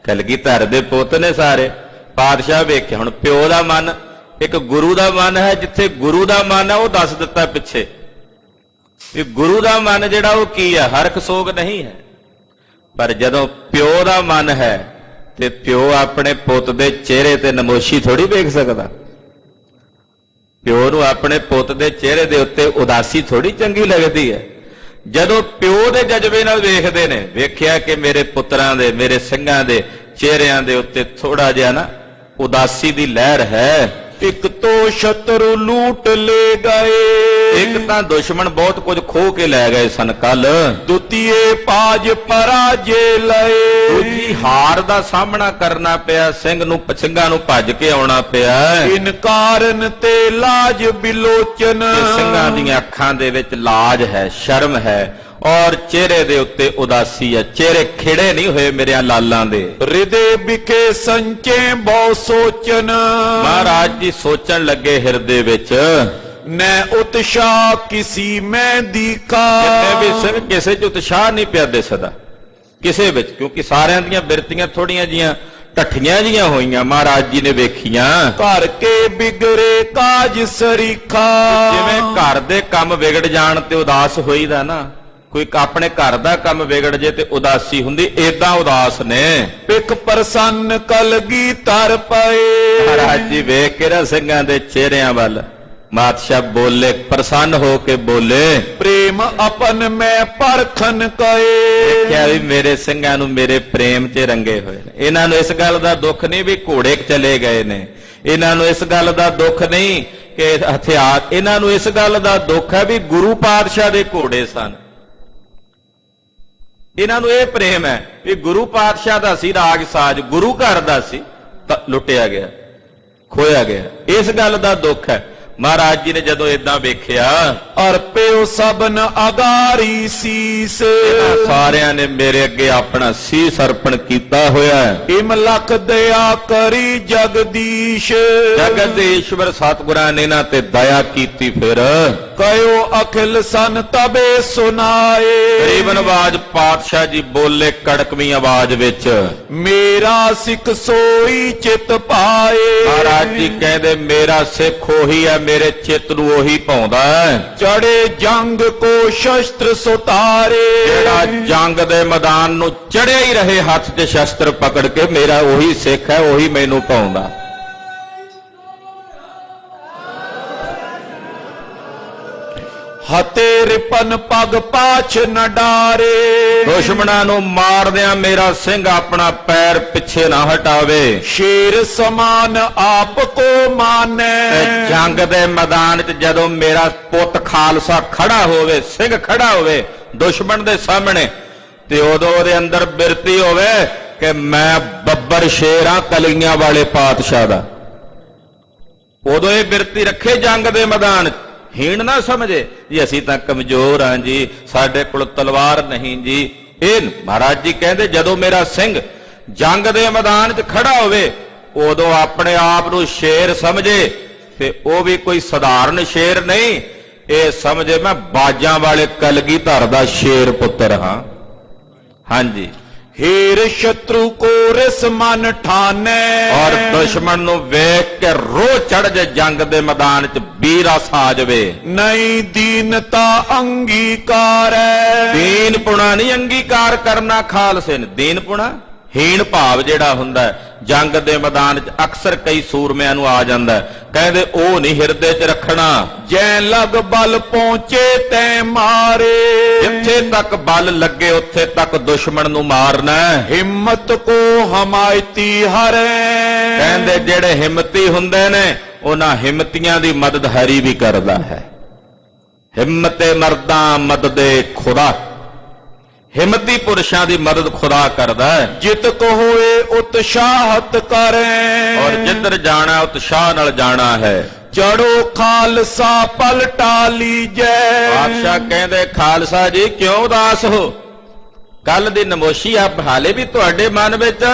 ਕਲਗੀਧਰ ਦੇ ਪੁੱਤ ਨੇ ਸਾਰੇ। ਪਾਤਸ਼ਾਹ ਵੇਖਿਆ ਹੁਣ ਪਿਓ ਦਾ ਮਨ, ਇੱਕ ਗੁਰੂ ਦਾ ਮਨ ਹੈ। ਜਿੱਥੇ ਗੁਰੂ ਦਾ ਮਨ ਹੈ ਉਹ ਦੱਸ ਦਿੱਤਾ ਪਿੱਛੇ ਵੀ ਗੁਰੂ ਦਾ ਮਨ ਜਿਹੜਾ ਉਹ ਕੀ ਹੈ, ਹਰਖ ਸੋਗ ਨਹੀਂ ਹੈ। ਪਰ ਜਦੋਂ ਪਿਓ ਦਾ ਮਨ ਹੈ ਤੇ ਪਿਓ ਆਪਣੇ ਪੁੱਤ ਦੇ ਚਿਹਰੇ ਤੇ ਨਮੋਸ਼ੀ ਥੋੜੀ ਵੇਖ ਸਕਦਾ। ਪਿਓ ਨੂੰ ਆਪਣੇ ਪੁੱਤ ਦੇ ਚਿਹਰੇ ਦੇ ਉੱਤੇ ਉਦਾਸੀ ਥੋੜੀ ਚੰਗੀ ਲੱਗਦੀ ਹੈ। ਜਦੋਂ ਪਿਓ ਦੇ ਜਜ਼ਬੇ ਨਾਲ ਵੇਖਦੇ ਨੇ, ਵੇਖਿਆ ਕਿ ਮੇਰੇ ਪੁੱਤਰਾਂ ਦੇ, ਮੇਰੇ ਸਿੰਘਾਂ ਦੇ ਚਿਹਰਿਆਂ ਦੇ ਉੱਤੇ ਥੋੜਾ ਜਿਹਾ ਨਾ ਉਦਾਸੀ ਦੀ ਲਹਿਰ ਹੈ। ਇੱਕ ਤੋਂ ਸ਼ਤਰੂ ਲੂਟ ਲੈ ਗਏ। ਇੱਕ ਤਾਂ ਦੁਸ਼ਮਣ ਬਹੁਤ ਕੁਝ ਖੋਹ ਕੇ ਲੈ ਗਏ ਸਨ ਕੱਲ। ਦੁਤੀਏ ਪਾਜ ਪਰਾਜੇ ਲਏ। ਦੂਜੀ ਹਾਰ ਦਾ ਸਾਹਮਣਾ ਕਰਨਾ ਪਿਆ, ਸਿੰਘਾਂ ਨੂੰ ਭੱਜ ਕੇ ਆਉਣਾ ਪਿਆ। ਇਨ ਕਾਰਨ ਤੇ ਲਾਜ ਬਿਲੋਚਨ। ਸਿੰਘਾਂ ਦੀਆਂ ਅੱਖਾਂ ਦੇ ਵਿੱਚ ਲਾਜ ਹੈ, ਸ਼ਰਮ ਹੈ, ਔਰ ਚਿਹਰੇ ਦੇ ਉੱਤੇ ਉਦਾਸੀ ਹੈ, ਚਿਹਰੇ ਖਿੜੇ ਨਹੀਂ ਹੋਏ ਮੇਰੇ ਲਾਲਾਂ ਦੇ। ਹਿਰਦੇ ਵਿਖੇ ਸੰਚੇ ਬਹੁ ਸੋਚਨ, ਮਹਾਰਾਜ ਜੀ ਸੋਚਣ ਲੱਗੇ ਹਿਰਦੇ ਵਿੱਚ, ਨੈ ਉਤਸ਼ਾਹ ਕਿਸੀ ਮੈਂ ਦੀਖਾ। ਜਿੰਨੇ ਵੀ ਸਿੰਘ ਕਿਸੇ 'ਚ ਉਤਸ਼ਾਹ ਨਹੀਂ ਪਿਆ ਦਿਸਦਾ ਕਿਸੇ ਵਿੱਚ, ਕਿਉਂਕਿ ਸਾਰਿਆਂ ਦੀਆਂ ਬਿਰਤੀਆਂ ਥੋੜੀਆਂ ਜੀਆਂ ਢੱਠੀਆਂ ਜੀਆਂ ਹੋਈਆਂ ਮਹਾਰਾਜ ਜੀ ਨੇ ਵੇਖੀਆਂ। ਘਰ ਕੇ ਬਿਗੜੇ ਕਾਜ ਸਰੀਖਾ, ਜਿਵੇਂ ਘਰ ਦੇ ਕੰਮ ਵਿਗੜ ਜਾਣ ਤੇ ਉਦਾਸ ਹੋਈਦਾ ਨਾ, ਕੋਈ ਆਪਣੇ ਘਰ ਦਾ ਕੰਮ ਵਿਗੜ ਜੇ ਤੇ ਉਦਾਸੀ ਹੁੰਦੀ, ਏਦਾਂ ਉਦਾਸ ਨੇ। ਪਿਖ ਪ੍ਰਸੰਨ ਕਲਗੀ ਤਰ ਪਏ। ਮਹਾਰਾਜ ਜੀ ਵੇਖ ਕੇ ਨਾ ਸਿੰਘਾਂ ਦੇ ਚਿਹਰਿਆਂ ਵੱਲ ਬਾਦਸ਼ਾਹ ਬੋਲੇ, ਪ੍ਰਸੰਨ ਹੋ ਕੇ ਬੋਲੇ, ਪ੍ਰੇਮ ਆਪਨ ਮੈਂ ਪਰਖਨ ਕਏ। ਕਿਹਾ ਵੀ ਮੇਰੇ ਸਿੰਘਾਂ ਨੂੰ ਮੇਰੇ ਪ੍ਰੇਮ 'ਚ ਰੰਗੇ ਹੋਏ ਨੇ। ਇਹਨਾਂ ਨੂੰ ਇਸ ਗੱਲ ਦਾ ਦੁੱਖ ਨਹੀਂ ਵੀ ਘੋੜੇ ਚਲੇ ਗਏ ਨੇ, ਇਹਨਾਂ ਨੂੰ ਇਸ ਗੱਲ ਦਾ ਦੁੱਖ ਨਹੀਂ ਕਿ ਹਥਿਆਰ, ਇਹਨਾਂ ਨੂੰ ਇਸ ਗੱਲ ਦਾ ਦੁੱਖ ਹੈ ਵੀ ਗੁਰੂ ਪਾਤਸ਼ਾਹ ਦੇ ਘੋੜੇ ਸਨ। ਇਹਨਾਂ ਨੂੰ ਇਹ ਪ੍ਰੇਮ ਹੈ ਵੀ ਗੁਰੂ ਪਾਤਸ਼ਾਹ ਦਾ ਸੀ ਰਾਜ ਸਾਜ, ਗੁਰੂ ਘਰ ਦਾ ਸੀ, ਤਾਂ ਲੁੱਟਿਆ ਗਿਆ, ਖੋਇਆ ਗਿਆ, ਇਸ ਗੱਲ ਦਾ ਦੁੱਖ ਹੈ। ਮਹਾਰਾਜ ਜੀ ਨੇ ਜਦੋਂ ਏਦਾਂ ਵੇਖਿਆ, ਅਰਪਿਓ ਸਭਨ ਅਗਾਰੀ ਸੀਸ, ਸਾਰਿਆਂ ਨੇ ਮੇਰੇ ਅੱਗੇ ਆਪਣਾ ਸੀਸ ਅਰਪਣ ਕੀਤਾ ਹੋਇਆ ਹੈ। ਇਮ ਲਖ ਦਇਆ ਕਰੀ ਜਗਦੀਸ਼, ਜਗਤ ਦੇ ਈਸ਼ਵਰ ਸਤਿਗੁਰਾਂ ਨੇ ਇਹਨਾਂ ਤੇ ਦਇਆ ਕੀਤੀ। ਫਿਰ ਕਯੋ ਅਖਿਲ ਸਨ ਤਬੇ ਸੁਨਾਏ। ਗਰੀਬ ਨਵਾਜ ਪਾਤਸ਼ਾਹ ਜੀ ਬੋਲੇ ਕੜਕਵੀਂ ਆਵਾਜ਼ ਵਿੱਚ, ਮੇਰਾ ਸਿੱਖ ਸੋਈ ਚਿਤ ਪਾਏ। ਮਹਾਰਾਜ ਜੀ ਕਹਿੰਦੇ ਮੇਰਾ ਸਿੱਖ ਉਹੀ ਹੈ, ਮੇਰੇ ਚਿੱਤ ਨੂੰ ਉਹੀ ਭਾਉਂਦਾ ਹੈ। ਚੜੇ ਜੰਗ ਕੋ ਸ਼ਸਤਰ ਸੁਤਾਰੇ, ਜਿਹੜਾ ਜੰਗ ਦੇ ਮੈਦਾਨ ਨੂੰ ਚੜਿਆ ਹੀ ਰਹੇ ਹੱਥ 'ਚ ਸ਼ਸਤਰ ਪਕੜ ਕੇ, ਮੇਰਾ ਉਹੀ ਸਿੱਖ ਹੈ, ਉਹੀ ਮੈਨੂੰ ਭਾਉਂਦਾ। ਹਤੇ ਰਿਪਨ ਪਗ ਪਾਛ ਨ ਡਾਰੇ। ਦੁਸ਼ਮਣਾਂ ਨੂੰ ਮਾਰਦਿਆਂ ਮੇਰਾ ਸਿੰਘ ਆਪਣਾ ਪੈਰ ਪਿੱਛੇ ਨਾ ਹਟਾਵੇ। ਸ਼ੇਰ ਸਮਾਨ ਆਪ ਕੋ ਮਾਨੈ, ਤੇ ਜੰਗ ਦੇ ਮੈਦਾਨ 'ਚ ਜਦੋਂ ਮੇਰਾ ਪੁੱਤ ਖਾਲਸਾ ਖੜਾ ਹੋਵੇ, ਸਿੰਘ ਖੜਾ ਹੋਵੇ ਦੁਸ਼ਮਣ ਦੇ ਸਾਹਮਣੇ, ਤੇ ਉਦੋਂ ਉਹਦੇ ਅੰਦਰ ਬਿਰਤੀ ਹੋਵੇ ਕਿ ਮੈਂ ਬੱਬਰ ਸ਼ੇਰ ਆ ਕਲੀਆਂ ਵਾਲੇ ਪਾਤਸ਼ਾਹ ਦਾ। ਉਦੋਂ ਇਹ ਬਿਰਤੀ ਰੱਖੇ ਜੰਗ ਦੇ ਮੈਦਾਨ 'ਚ, ਹੀਣ ਨਾ ਸਮਝੇ ਜੀ ਅਸੀਂ ਤਾਂ ਕਮਜ਼ੋਰ ਹਾਂ ਜੀ, ਸਾਡੇ ਕੋਲ ਤਲਵਾਰ ਨਹੀਂ ਜੀ। ਇਹ ਮਹਾਰਾਜ ਜੀ ਕਹਿੰਦੇ ਜਦੋਂ ਮੇਰਾ ਸਿੰਘ ਜੰਗ ਦੇ ਮੈਦਾਨ 'ਚ ਖੜਾ ਹੋਵੇ, ਉਦੋਂ ਆਪਣੇ ਆਪ ਨੂੰ ਸ਼ੇਰ ਸਮਝੇ, ਤੇ ਉਹ ਵੀ ਕੋਈ ਸਧਾਰਨ ਸ਼ੇਰ ਨਹੀਂ, ਇਹ ਸਮਝੇ ਮੈਂ ਬਾਜਾਂ ਵਾਲੇ ਕਲਗੀਧਰ ਦਾ ਸ਼ੇਰ ਪੁੱਤਰ ਹਾਂ। ਹਾਂਜੀ, ਹੀਰ ਸ਼ਤਰੂ ਕੋ ਰਿਸ ਮਨ ਠਾਨੈ, ਔਰ ਦੁਸ਼ਮਣ ਨੂੰ ਵੇਖ ਕੇ ਰੋਹ ਚੜ ਜੇ ਜੰਗ ਦੇ ਮੈਦਾਨ 'ਚ, ਵੀਰਸ ਆ ਜਾਵੇ। ਨਹੀਂ ਦੀਨਤਾ ਅੰਗੀਕਾਰੈ, ਦੀਨਪੁਣਾ ਨਹੀਂ ਅੰਗੀਕਾਰ ਕਰਨਾ ਖਾਲਸੇ ਨੇ। ਦੀਨਪੁਣਾ ਹੀਣ ਭਾਵ ਜਿਹੜਾ ਹੁੰਦਾ ਜੰਗ ਦੇ ਮੈਦਾਨ 'ਚ ਅਕਸਰ ਕਈ ਸੂਰਮਿਆਂ ਨੂੰ ਆ ਜਾਂਦਾ, ਕਹਿੰਦੇ ਉਹ ਨਹੀਂ ਹਿਰਦੇ 'ਚ ਰੱਖਣਾ। ਜੈ ਲਗ ਬਲ ਪਹੁੰਚੇ ਤੈ ਮਾਰੇ, ਜਿੱਥੇ ਤੱਕ ਬਲ ਲੱਗੇ ਉੱਥੇ ਤੱਕ ਦੁਸ਼ਮਣ ਨੂੰ ਮਾਰਨਾ। ਹਿੰਮਤ ਕੋ ਹਮਾਇਤੀ ਹਰੈ, ਕਹਿੰਦੇ ਜਿਹੜੇ ਹਿੰਮਤੀ ਹੁੰਦੇ ਨੇ ਉਹਨਾਂ ਹਿੰਮਤੀਆਂ ਦੀ ਮਦਦ ਹਰੀ ਵੀ ਕਰਦਾ ਹੈ। ਹਿੰਮਤੇ ਮਰਦਾਂ ਮਦਦੇ ਖੁਦਾ, ਹਿੰਮਤੀ ਪੁਰਸ਼ਾਂ ਦੀ ਮਦਦ ਖੁਦਾ ਕਰਦਾ ਹੈ। ਜਿਤ ਕੋ ਹੋਏ ਉਤਸ਼ਾਹਤ ਕਰੈ, ਔਰ ਜਿੱਧਰ ਜਾਣਾ ਉਤਸ਼ਾਹ ਨਾਲ ਜਾਣਾ ਹੈ। ਚੜੋ ਖਾਲਸਾ ਪਲਟਾ ਲੀਜੈ। ਬਾਦਸ਼ਾਹ ਕਹਿੰਦੇ ਖਾਲਸਾ ਜੀ ਕਿਉਂ ਉਦਾਸ ਹੋ, ਕੱਲ ਦੀ ਨਮੋਸ਼ੀ ਆ ਹਾਲੇ ਵੀ ਤੁਹਾਡੇ ਮਨ ਵਿੱਚ,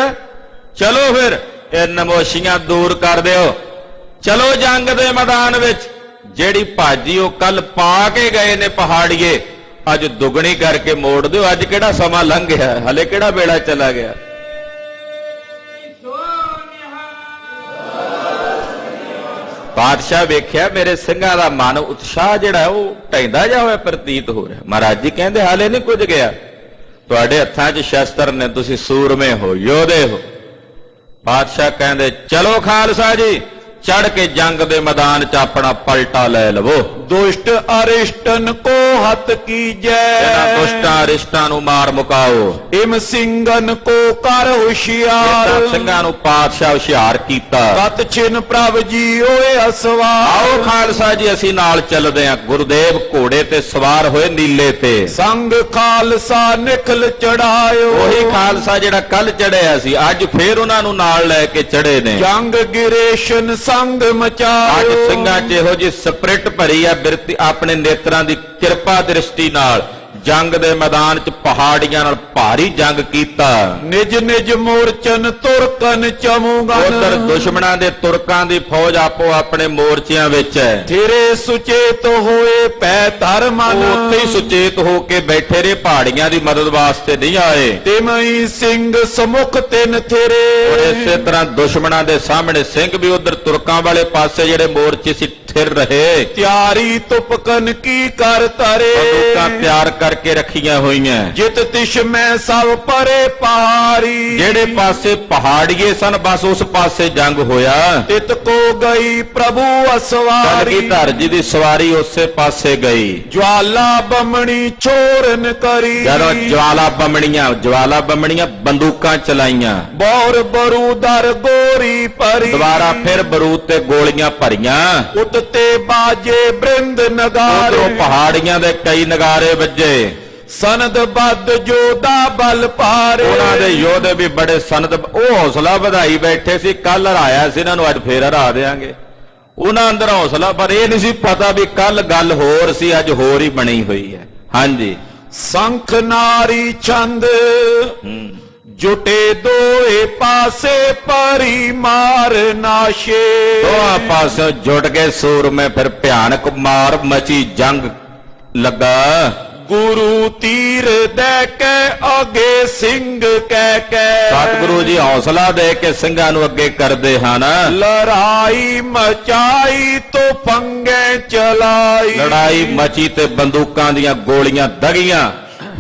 ਚਲੋ ਫਿਰ ਇਹ ਨਮੋਸ਼ੀਆਂ ਦੂਰ ਕਰ ਦਿਓ, ਚਲੋ ਜੰਗ ਦੇ ਮੈਦਾਨ ਵਿੱਚ। ਜਿਹੜੀ ਭਾਜੀ ਉਹ ਕੱਲ ਪਾ ਕੇ ਗਏ ਨੇ ਪਹਾੜੀਏ, ਅੱਜ ਦੁੱਗਣੀ ਕਰਕੇ ਮੋੜ ਦਿਓ। ਅੱਜ ਕਿਹੜਾ ਸਮਾਂ ਲੰਘ ਗਿਆ, ਹਲੇ ਕਿਹੜਾ ਵੇਲਾ ਚਲਾ ਗਿਆ। ਬਾਦਸ਼ਾਹ ਵੇਖਿਆ ਮੇਰੇ ਸਿੰਘਾਂ ਦਾ ਮਨ ਉਤਸ਼ਾਹ ਜਿਹੜਾ ਉਹ ਢੈਂਦਾ ਜਾ ਹੋਇਆ ਪ੍ਰਤੀਤ ਹੋ ਰਿਹਾ। ਮਹਾਰਾਜ ਜੀ ਕਹਿੰਦੇ ਹਾਲੇ ਨਹੀਂ ਕੁਝ ਗਿਆ, ਤੁਹਾਡੇ ਹੱਥਾਂ 'ਚ ਸ਼ਸਤਰ ਨੇ, ਤੁਸੀਂ ਸੂਰਮੇ ਹੋ, ਯੋਧੇ ਹੋ। ਬਾਦਸ਼ਾਹ ਕਹਿੰਦੇ ਚਲੋ ਖਾਲਸਾ ਜੀ, ਚੜ ਕੇ ਜੰਗ ਦੇ ਮੈਦਾਨ 'ਚ ਆਪਣਾ ਪਲਟਾ ਲੈ ਲਵੋ। ਦੁਸ਼ਟ ਅਰਿਸ਼ਟਨ ਕੋ ਹੱਥ ਕੀਜੈ, ਇਹਨਾਂ ਦੁਸ਼ਟਾਂ ਅਰਿਸ਼ਟਾਂ ਨੂੰ ਮਾਰ ਮੁਕਾਓ। ਇਮ ਸਿੰਘਨ ਕੋ ਕਰ ਹੁਸ਼ਿਆਰ, ਸਿੰਘਾਂ ਨੂੰ ਪਾਤਸ਼ਾਹ ਹੁਸ਼ਿਆਰ ਕੀਤਾ। ਕਤ ਛਿਨ ਪ੍ਰਭ ਜੀ ਓਏ ਅਸਵਾਰ। ਆਓ ਖਾਲਸਾ ਜੀ ਅਸੀਂ ਨਾਲ ਚੱਲਦੇ ਹਾਂ। ਗੁਰਦੇਵ ਘੋੜੇ ਤੇ ਸਵਾਰ ਹੋਏ ਨੀਲੇ ਤੇ, ਸੰਗ ਖਾਲਸਾ ਨਿਖਲ ਚੜਾਇਓ। ਉਹੀ ਖਾਲਸਾ ਜਿਹੜਾ ਕੱਲ ਚੜਿਆ ਸੀ, ਅੱਜ ਫੇਰ ਉਹਨਾਂ ਨੂੰ ਨਾਲ ਲੈ ਕੇ ਚੜੇ ਨੇ। ਜੰਗ ਗਿਰੇਸ਼ਨ ਸੰਗ ਅੱਜ ਮਚਾਇਓ। ਸਿੰਘਾਂ 'ਚ ਇਹੋ ਜਿਹੀ ਸਪਰਿਟ ਭਰੀ ਆ ਬਿਰਤੀ, ਆਪਣੇ ਨੇਤਰਾਂ ਦੀ ਕਿਰਪਾ ਦ੍ਰਿਸ਼ਟੀ ਨਾਲ ਜੰਗ ਦੇ ਮੈਦਾਨ 'ਚ ਪਹਾੜੀਆਂ ਨਾਲ ਭਾਰੀ ਜੰਗ ਕੀਤਾ। ਨਿਜ ਨਿਜ ਮੋਰਚਨ ਤੁਰਕਨ ਚਮੂਗਨ ਉਧਰ ਦੁਸ਼ਮਣਾਂ ਦੇ ਤੁਰਕਾਂ ਦੀ ਫੌਜ ਆਪੋ ਆਪਣੇ ਮੋਰਚਿਆਂ ਵਿੱਚ ਹੈ। ਥੇਰੇ ਸੁਚੇਤ ਹੋਏ ਪੈ ਧਰਮਨ ਉਹ ਉੱਥੇ ਹੀ ਸੁਚੇਤ ਹੋ ਕੇ ਬੈਠੇ ਰਹੇ, ਪਹਾੜੀਆਂ ਦੀ ਮਦਦ ਵਾਸਤੇ ਨਹੀਂ ਆਏ। ਤਿਮਈ ਸਿੰਘ ਸਮੁਖ ਤਿਨ ਥੇਰੇ ਔਰ ਇਸੇ ਤਰ੍ਹਾਂ ਦੁਸ਼ਮਣਾਂ ਦੇ ਸਾਹਮਣੇ ਸਿੰਘ ਵੀ ਉਧਰ ਤੁਰਕਾਂ ਵਾਲੇ ਪਾਸੇ ਜਿਹੜੇ ਮੋਰਚੇ ਸੀ ਥਿਰ ਰਹੇ। ਤਿਆਰੀ ਤੁਪਕਨ ਕੀ ਕਰ ਤਰੇ ਬੰਦੂਕਾਂ ਤਿਆਰ ਕਰਕੇ ਰੱਖੀਆਂ ਹੋਈਆਂ। ਜਿਤ ਤਿਸ਼ ਮੈਂ ਸਭ ਪਰੇ ਪਾਰੀ ਜਿਹੜੇ ਪਾਸੇ ਪਹਾੜੀਏ ਸਨ ਬਸ ਉਸ ਪਾਸੇ ਜੰਗ ਹੋਇਆ। ਤਿਤ ਕੋ ਗਈ ਪ੍ਰਭੂ ਅਸਵਾਰੀ ਕਲਗੀਧਰ ਜੀ ਦੀ ਸਵਾਰੀ ਉਸੇ ਪਾਸੇ ਗਈ। ਜਵਾਲਾ ਬਮਣੀ ਛੋਰਨ ਕਰੀ ਜਦੋਂ ਜਵਾਲਾ ਬੰਮਣੀਆਂ ਬੰਦੂਕਾਂ ਚਲਾਈਆਂ। ਬੌਰ ਬਰੂਦਰ ਗੋਰੀ ਪਰੀ ਦੁਬਾਰਾ ਫਿਰ ਬਰੂਦ ਤੇ ਗੋਲੀਆਂ ਭਰੀਆਂ। ਉਤਤੇ ਬਾਜੇ ਬ੍ਰਿੰਦ ਨਗਾਰੇ ਉਧਰੋਂ ਪਹਾੜੀਆਂ ਦੇ ਕਈ ਨਗਾਰੇ ਵੱਜੇ। ਸਨਦ ਬੱਦ ਜੋਦਾ ਬਲ ਪਾਰੇ ਉਹਨਾਂ ਦੇ ਯੋਧੇ ਵੀ ਬੜੇ ਸਨਦ, ਉਹ ਹੌਸਲਾ ਵਧਾਈ ਬੈਠੇ ਸੀ, ਕੱਲ ਹਰਾਇਆ ਸੀ ਇਹਨਾਂ ਨੂੰ, ਅੱਜ ਫੇਰ ਹਰਾ ਦੇਾਂਗੇ। ਉਹਨਾਂ ਅੰਦਰ ਹੌਸਲਾ, ਪਰ ਇਹ ਨਹੀਂ ਸੀ ਪਤਾ ਵੀ ਕੱਲ ਗੱਲ ਹੋਰ ਸੀ, ਅੱਜ ਹੋਰ ਹੀ ਬਣੀ ਹੋਈ ਹੈ। ਹਾਂਜੀ, ਸੰਖ ਨਾਰੀ ਛੰਦ ਜੁਟੇ ਦੋਏ ਪਾਸੇ ਪਰੀ ਮਾਰ ਨਾਸ਼ੇ ਦੋਹਾਂ ਪਾਸੋਂ ਜੁਟ ਕੇ ਸੂਰਮੇ, ਫਿਰ ਭਿਆਨਕ ਮਾਰ ਮਚੀ, ਜੰਗ ਲੱਗਾ। ਗੁਰੂ ਤੀਰ ਦੇ ਕੇ ਅੱਗੇ ਸਿੰਘ ਕਹਿ ਕੇ ਸਤਿਗੁਰੂ ਜੀ ਹੌਸਲਾ ਦੇ ਕੇ ਸਿੰਘਾਂ ਨੂੰ ਅੱਗੇ ਕਰਦੇ ਹਨ। ਲੜਾਈ ਮਚਾਈ ਤੋ ਪੰਗੇ ਚਲਾਈ ਲੜਾਈ ਮਚੀ ਤੇ ਬੰਦੂਕਾਂ ਦੀਆਂ ਗੋਲੀਆਂ ਦਗੀਆਂ।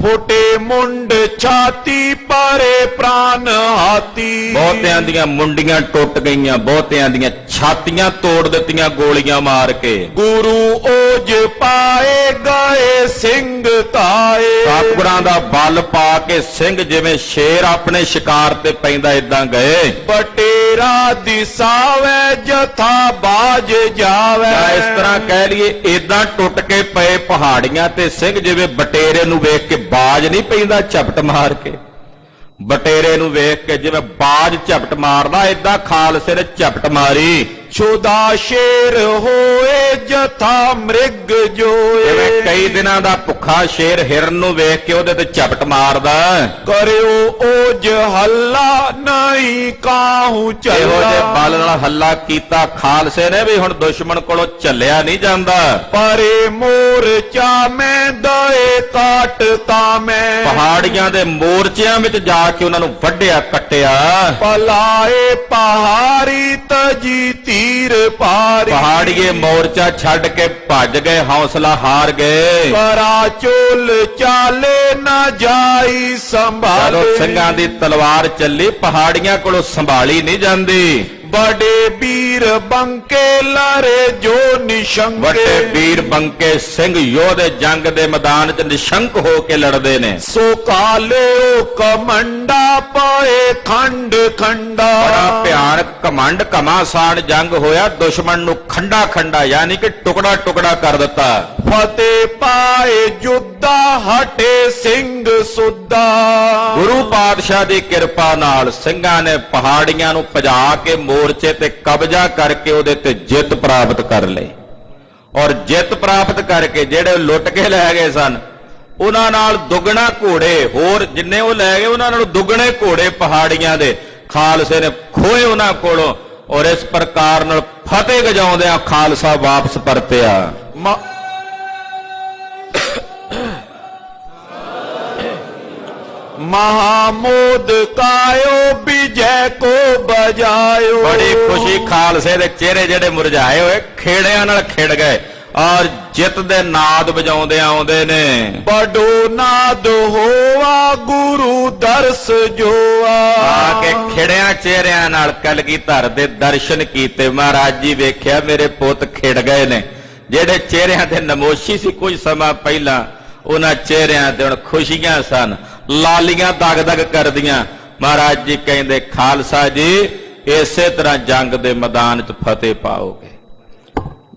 ਫੁੱਟੇ ਮੁੰਡ ਛਾਤੀ ਪਰੇ ਪ੍ਰਾਨ ਹਾਤੀ ਬਹੁਤਿਆਂ ਦੀਆਂ ਮੁੰਡੀਆਂ ਟੁੱਟ ਗਈਆਂ, ਬਹੁਤਿਆਂ ਦੀਆਂ ਛਾਤੀਆਂ ਤੋੜ ਦਿੱਤੀਆਂ ਗੋਲੀਆਂ ਮਾਰ ਕੇ। ਗੁਰੂ ਓਜ ਪਾਏ ਗਏ ਸਿੰਘ ਤਾਏ ਸਤਿਗੁਰਾਂ ਦਾ ਬਲ ਪਾ ਕੇ ਸਿੰਘ ਜਿਵੇਂ ਸ਼ੇਰ ਆਪਣੇ ਸ਼ਿਕਾਰ ਤੇ ਪੈਂਦਾ ਇਦਾਂ ਗਏ। ਬਟੇਰਾ ਦਿਸਾਵੇ ਜਥਾ ਬਾਜ ਜਾਵੇ ਜਾਂ ਇਸ ਤਰ੍ਹਾਂ ਕਹਿ ਲਈਏ ਇਦਾਂ ਟੁੱਟ ਕੇ ਪਏ ਪਹਾੜੀਆਂ ਤੇ ਸਿੰਘ ਜਿਵੇਂ ਬਟੇਰੇ ਨੂੰ ਵੇਖ ਕੇ ਬਾਜ ਨਹੀਂ ਪੈਂਦਾ ਝਪਟ ਮਾਰ ਕੇ, ਬਟੇਰੇ ਨੂੰ ਵੇਖ ਕੇ ਜਿਵੇਂ ਬਾਜ ਝਪਟ ਮਾਰਦਾ ਇਦਾਂ ਖਾਲਸੇ ਨੇ ਝਪਟ ਮਾਰੀ। ਚੋਦਾ ਸ਼ੇਰ ਹੋਏ ਜਥਾ ਮ੍ਰਿਗ ਜੋਏ ਜਿਵੇਂ ਕਈ ਦਿਨਾਂ ਦਾ ਭੁੱਖਾ ਸ਼ੇਰ ਹਿਰਨ ਨੂੰ ਵੇਖ ਕੇ ਉਹਦੇ ਤੇ ਝਪਟ ਮਾਰਦਾ। ਕਰਿਓ ਓਜ ਹੱਲਾ ਨਹੀਂ ਕਾਹੂ ਇਹੋ ਜਿਹੇ ਚੱਲਾ ਬਲ ਨਾਲ ਹੱਲਾ ਕੀਤਾ ਖਾਲਸੇ ਨੇ ਵੀ ਹੁਣ ਦੁਸ਼ਮਣ ਕੋਲੋਂ ਝੱਲਿਆ ਨਹੀਂ ਜਾਂਦਾ। ਪਰੇ ਮੋਰਚਾ ਮੈਂ ਦਏ ਕਾਟ ਤਾਮੈ ਪਹਾੜੀਆਂ ਦੇ ਮੋਰਚਿਆਂ ਵਿੱਚ ਜਾ ਕੇ ਉਹਨਾਂ ਨੂੰ ਵੱਢਿਆ ਕੱਟਿਆ। ਪਲਾਏ ਪਹਾੜੀ ਤਜੀ ਤੀਰ ਪਾਰੀ ਪਹਾੜੀਏ ਮੋਰਚਾ ਛੱਡ ਕੇ ਭੱਜ ਗਏ, ਹੌਸਲਾ ਹਾਰ ਗਏ। ਕਰਾ ਚੋਲ ਚਾਲੇ ਨਾ ਜਾਈ ਜਦੋਂ ਸੰਭਾਲੇ ਸਿੰਘਾਂ ਦੀ ਤਲਵਾਰ ਚੱਲੀ ਪਹਾੜੀਆਂ ਕੋਲੋਂ ਸੰਭਾਲੀ ਨਹੀਂ ਜਾਂਦੀ। ਬੜੇ ਵੀਰ ਬੰਕੇ ਲਰੇ ਜੋ ਨਿਸ਼ੰਕੇ ਵੱਡੇ ਵੀਰ ਬੰਕੇ ਸਿੰਘ ਯੋਧੇ ਜੰਗ ਦੇ ਮੈਦਾਨ 'ਚ ਨਿਸ਼ੰਕ ਹੋ ਕੇ ਲੜਦੇ ਨੇ। ਸੋ ਕਾਲਿਓ ਕਮੰਡਾ ਪਏ ਖੰਡ ਖੰਡਾ ਬੜਾ ਭਿਆਨਕ ਕਮੰਡ ਘਮਾਸਾਨ ਜੰਗ ਹੋਇਆ। ਦੁਸ਼ਮਣ ਨੂੰ ਖੰਡਾ ਖੰਡਾ ਯਾਨੀ ਕਿ ਟੁਕੜਾ ਟੁਕੜਾ ਕਰ ਦਿੱਤਾ। ਫਤਿਹ ਪਾਏ ਜੁੱਦਾ ਹਟੇ ਸਿੰਘ ਸੁੱਦਾ ਗੁਰੂ ਪਾਤਸ਼ਾਹ ਦੀ ਕਿਰਪਾ ਨਾਲ ਸਿੰਘਾਂ ਨੇ ਪਹਾੜੀਆਂ ਨੂੰ ਭਜਾ ਕੇ ਮੋਰਚੇ ਤੇ ਕਬਜ਼ਾ ਕਰਕੇ ਉਹਦੇ ਤੇ ਜਿੱਤ ਪ੍ਰਾਪਤ ਕਰ ਲਈ। ਔਰ ਜਿੱਤ ਪ੍ਰਾਪਤ ਕਰਕੇ ਜਿਹੜੇ ਲੁੱਟ ਕੇ ਲੈ ਗਏ ਸਨ ਉਹਨਾਂ ਨਾਲ ਦੁੱਗਣਾ ਘੋੜੇ, ਹੋਰ ਜਿੰਨੇ ਉਹ ਲੈ ਗਏ ਉਹਨਾਂ ਨਾਲ ਦੁੱਗਣੇ ਘੋੜੇ ਪਹਾੜੀਆਂ ਦੇ ਖਾਲਸੇ ਨੇ ਖੋਏ ਉਹਨਾਂ ਕੋਲੋਂ। ਔਰ ਇਸ ਪ੍ਰਕਾਰ ਨਾਲ ਫਤਿਹ ਗਜਾਉਂਦਿਆਂ ਖਾਲਸਾ ਵਾਪਸ ਪਰਤਿਆ। महामोद कायो विजय को बजायो बड़ी खुशी खालसे ਦੇ ਚਿਹਰੇ ਜਿਹੜੇ ਮੁਰਝਾਏ ਹੋਏ ਖੇੜਿਆਂ ਨਾਲ ਖਿੜ ਗਏ ਔਰ ਜਿੱਤ ਦੇ ਨਾਦ ਵਜਾਉਂਦੇ ਆਉਂਦੇ ਨੇ। ਬੜੋ ਨਾਦ ਹੋਵਾ ਗੁਰੂ ਦਰਸ ਜੋਆ ਆ ਕੇ ਖਿੜਿਆਂ ਚਿਹਰਿਆਂ ਨਾਲ ਕਲਗੀਧਰ ਦੇ ਦਰਸ਼ਨ ਕੀਤੇ। ਮਹਾਰਾਜ ਜੀ ਵੇਖਿਆ ਮੇਰੇ ਪੁੱਤ ਖਿੜ ਗਏ ਨੇ। ਜਿਹੜੇ ਚਿਹਰਿਆਂ ਤੇ ਨਮੋਸ਼ੀ ਸੀ ਕੁਝ ਸਮਾਂ ਪਹਿਲਾਂ ਉਹਨਾਂ ਚਿਹਰਿਆਂ ਤੇ ਹੁਣ ਖੁਸ਼ੀਆਂ ਸਨ, ਲਾਲੀਆਂ ਦਗ ਦਗ ਕਰਦੀਆਂ। ਮਹਾਰਾਜ ਜੀ ਕਹਿੰਦੇ ਖਾਲਸਾ ਜੀ ਇਸੇ ਤਰ੍ਹਾਂ ਜੰਗ ਦੇ ਮੈਦਾਨ 'ਚ ਫਤਿਹ ਪਾਓਗੇ।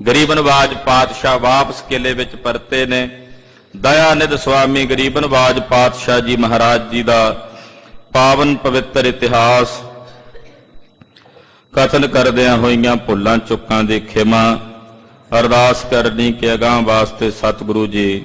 ਗਰੀਬ ਨਵਾਜ ਪਾਤਸ਼ਾਹ ਵਾਪਸ ਕਿਲੇ ਵਿੱਚ ਪਰਤੇ ਨੇ। ਦਇਆਨਿਧ ਸੁਆਮੀ ਗਰੀਬ ਨਵਾਜ ਪਾਤਸ਼ਾਹ ਜੀ ਮਹਾਰਾਜ ਜੀ ਦਾ ਪਾਵਨ ਪਵਿੱਤਰ ਇਤਿਹਾਸ ਕਥਨ ਕਰਦਿਆਂ ਹੋਈਆਂ ਭੁੱਲਾਂ ਚੁੱਕਾਂ ਦੀ ਖਿਮਾ ਅਰਦਾਸ ਕਰਨੀ ਕਿ ਅਗਾਂਹ ਵਾਸਤੇ ਸਤਿਗੁਰੂ ਜੀ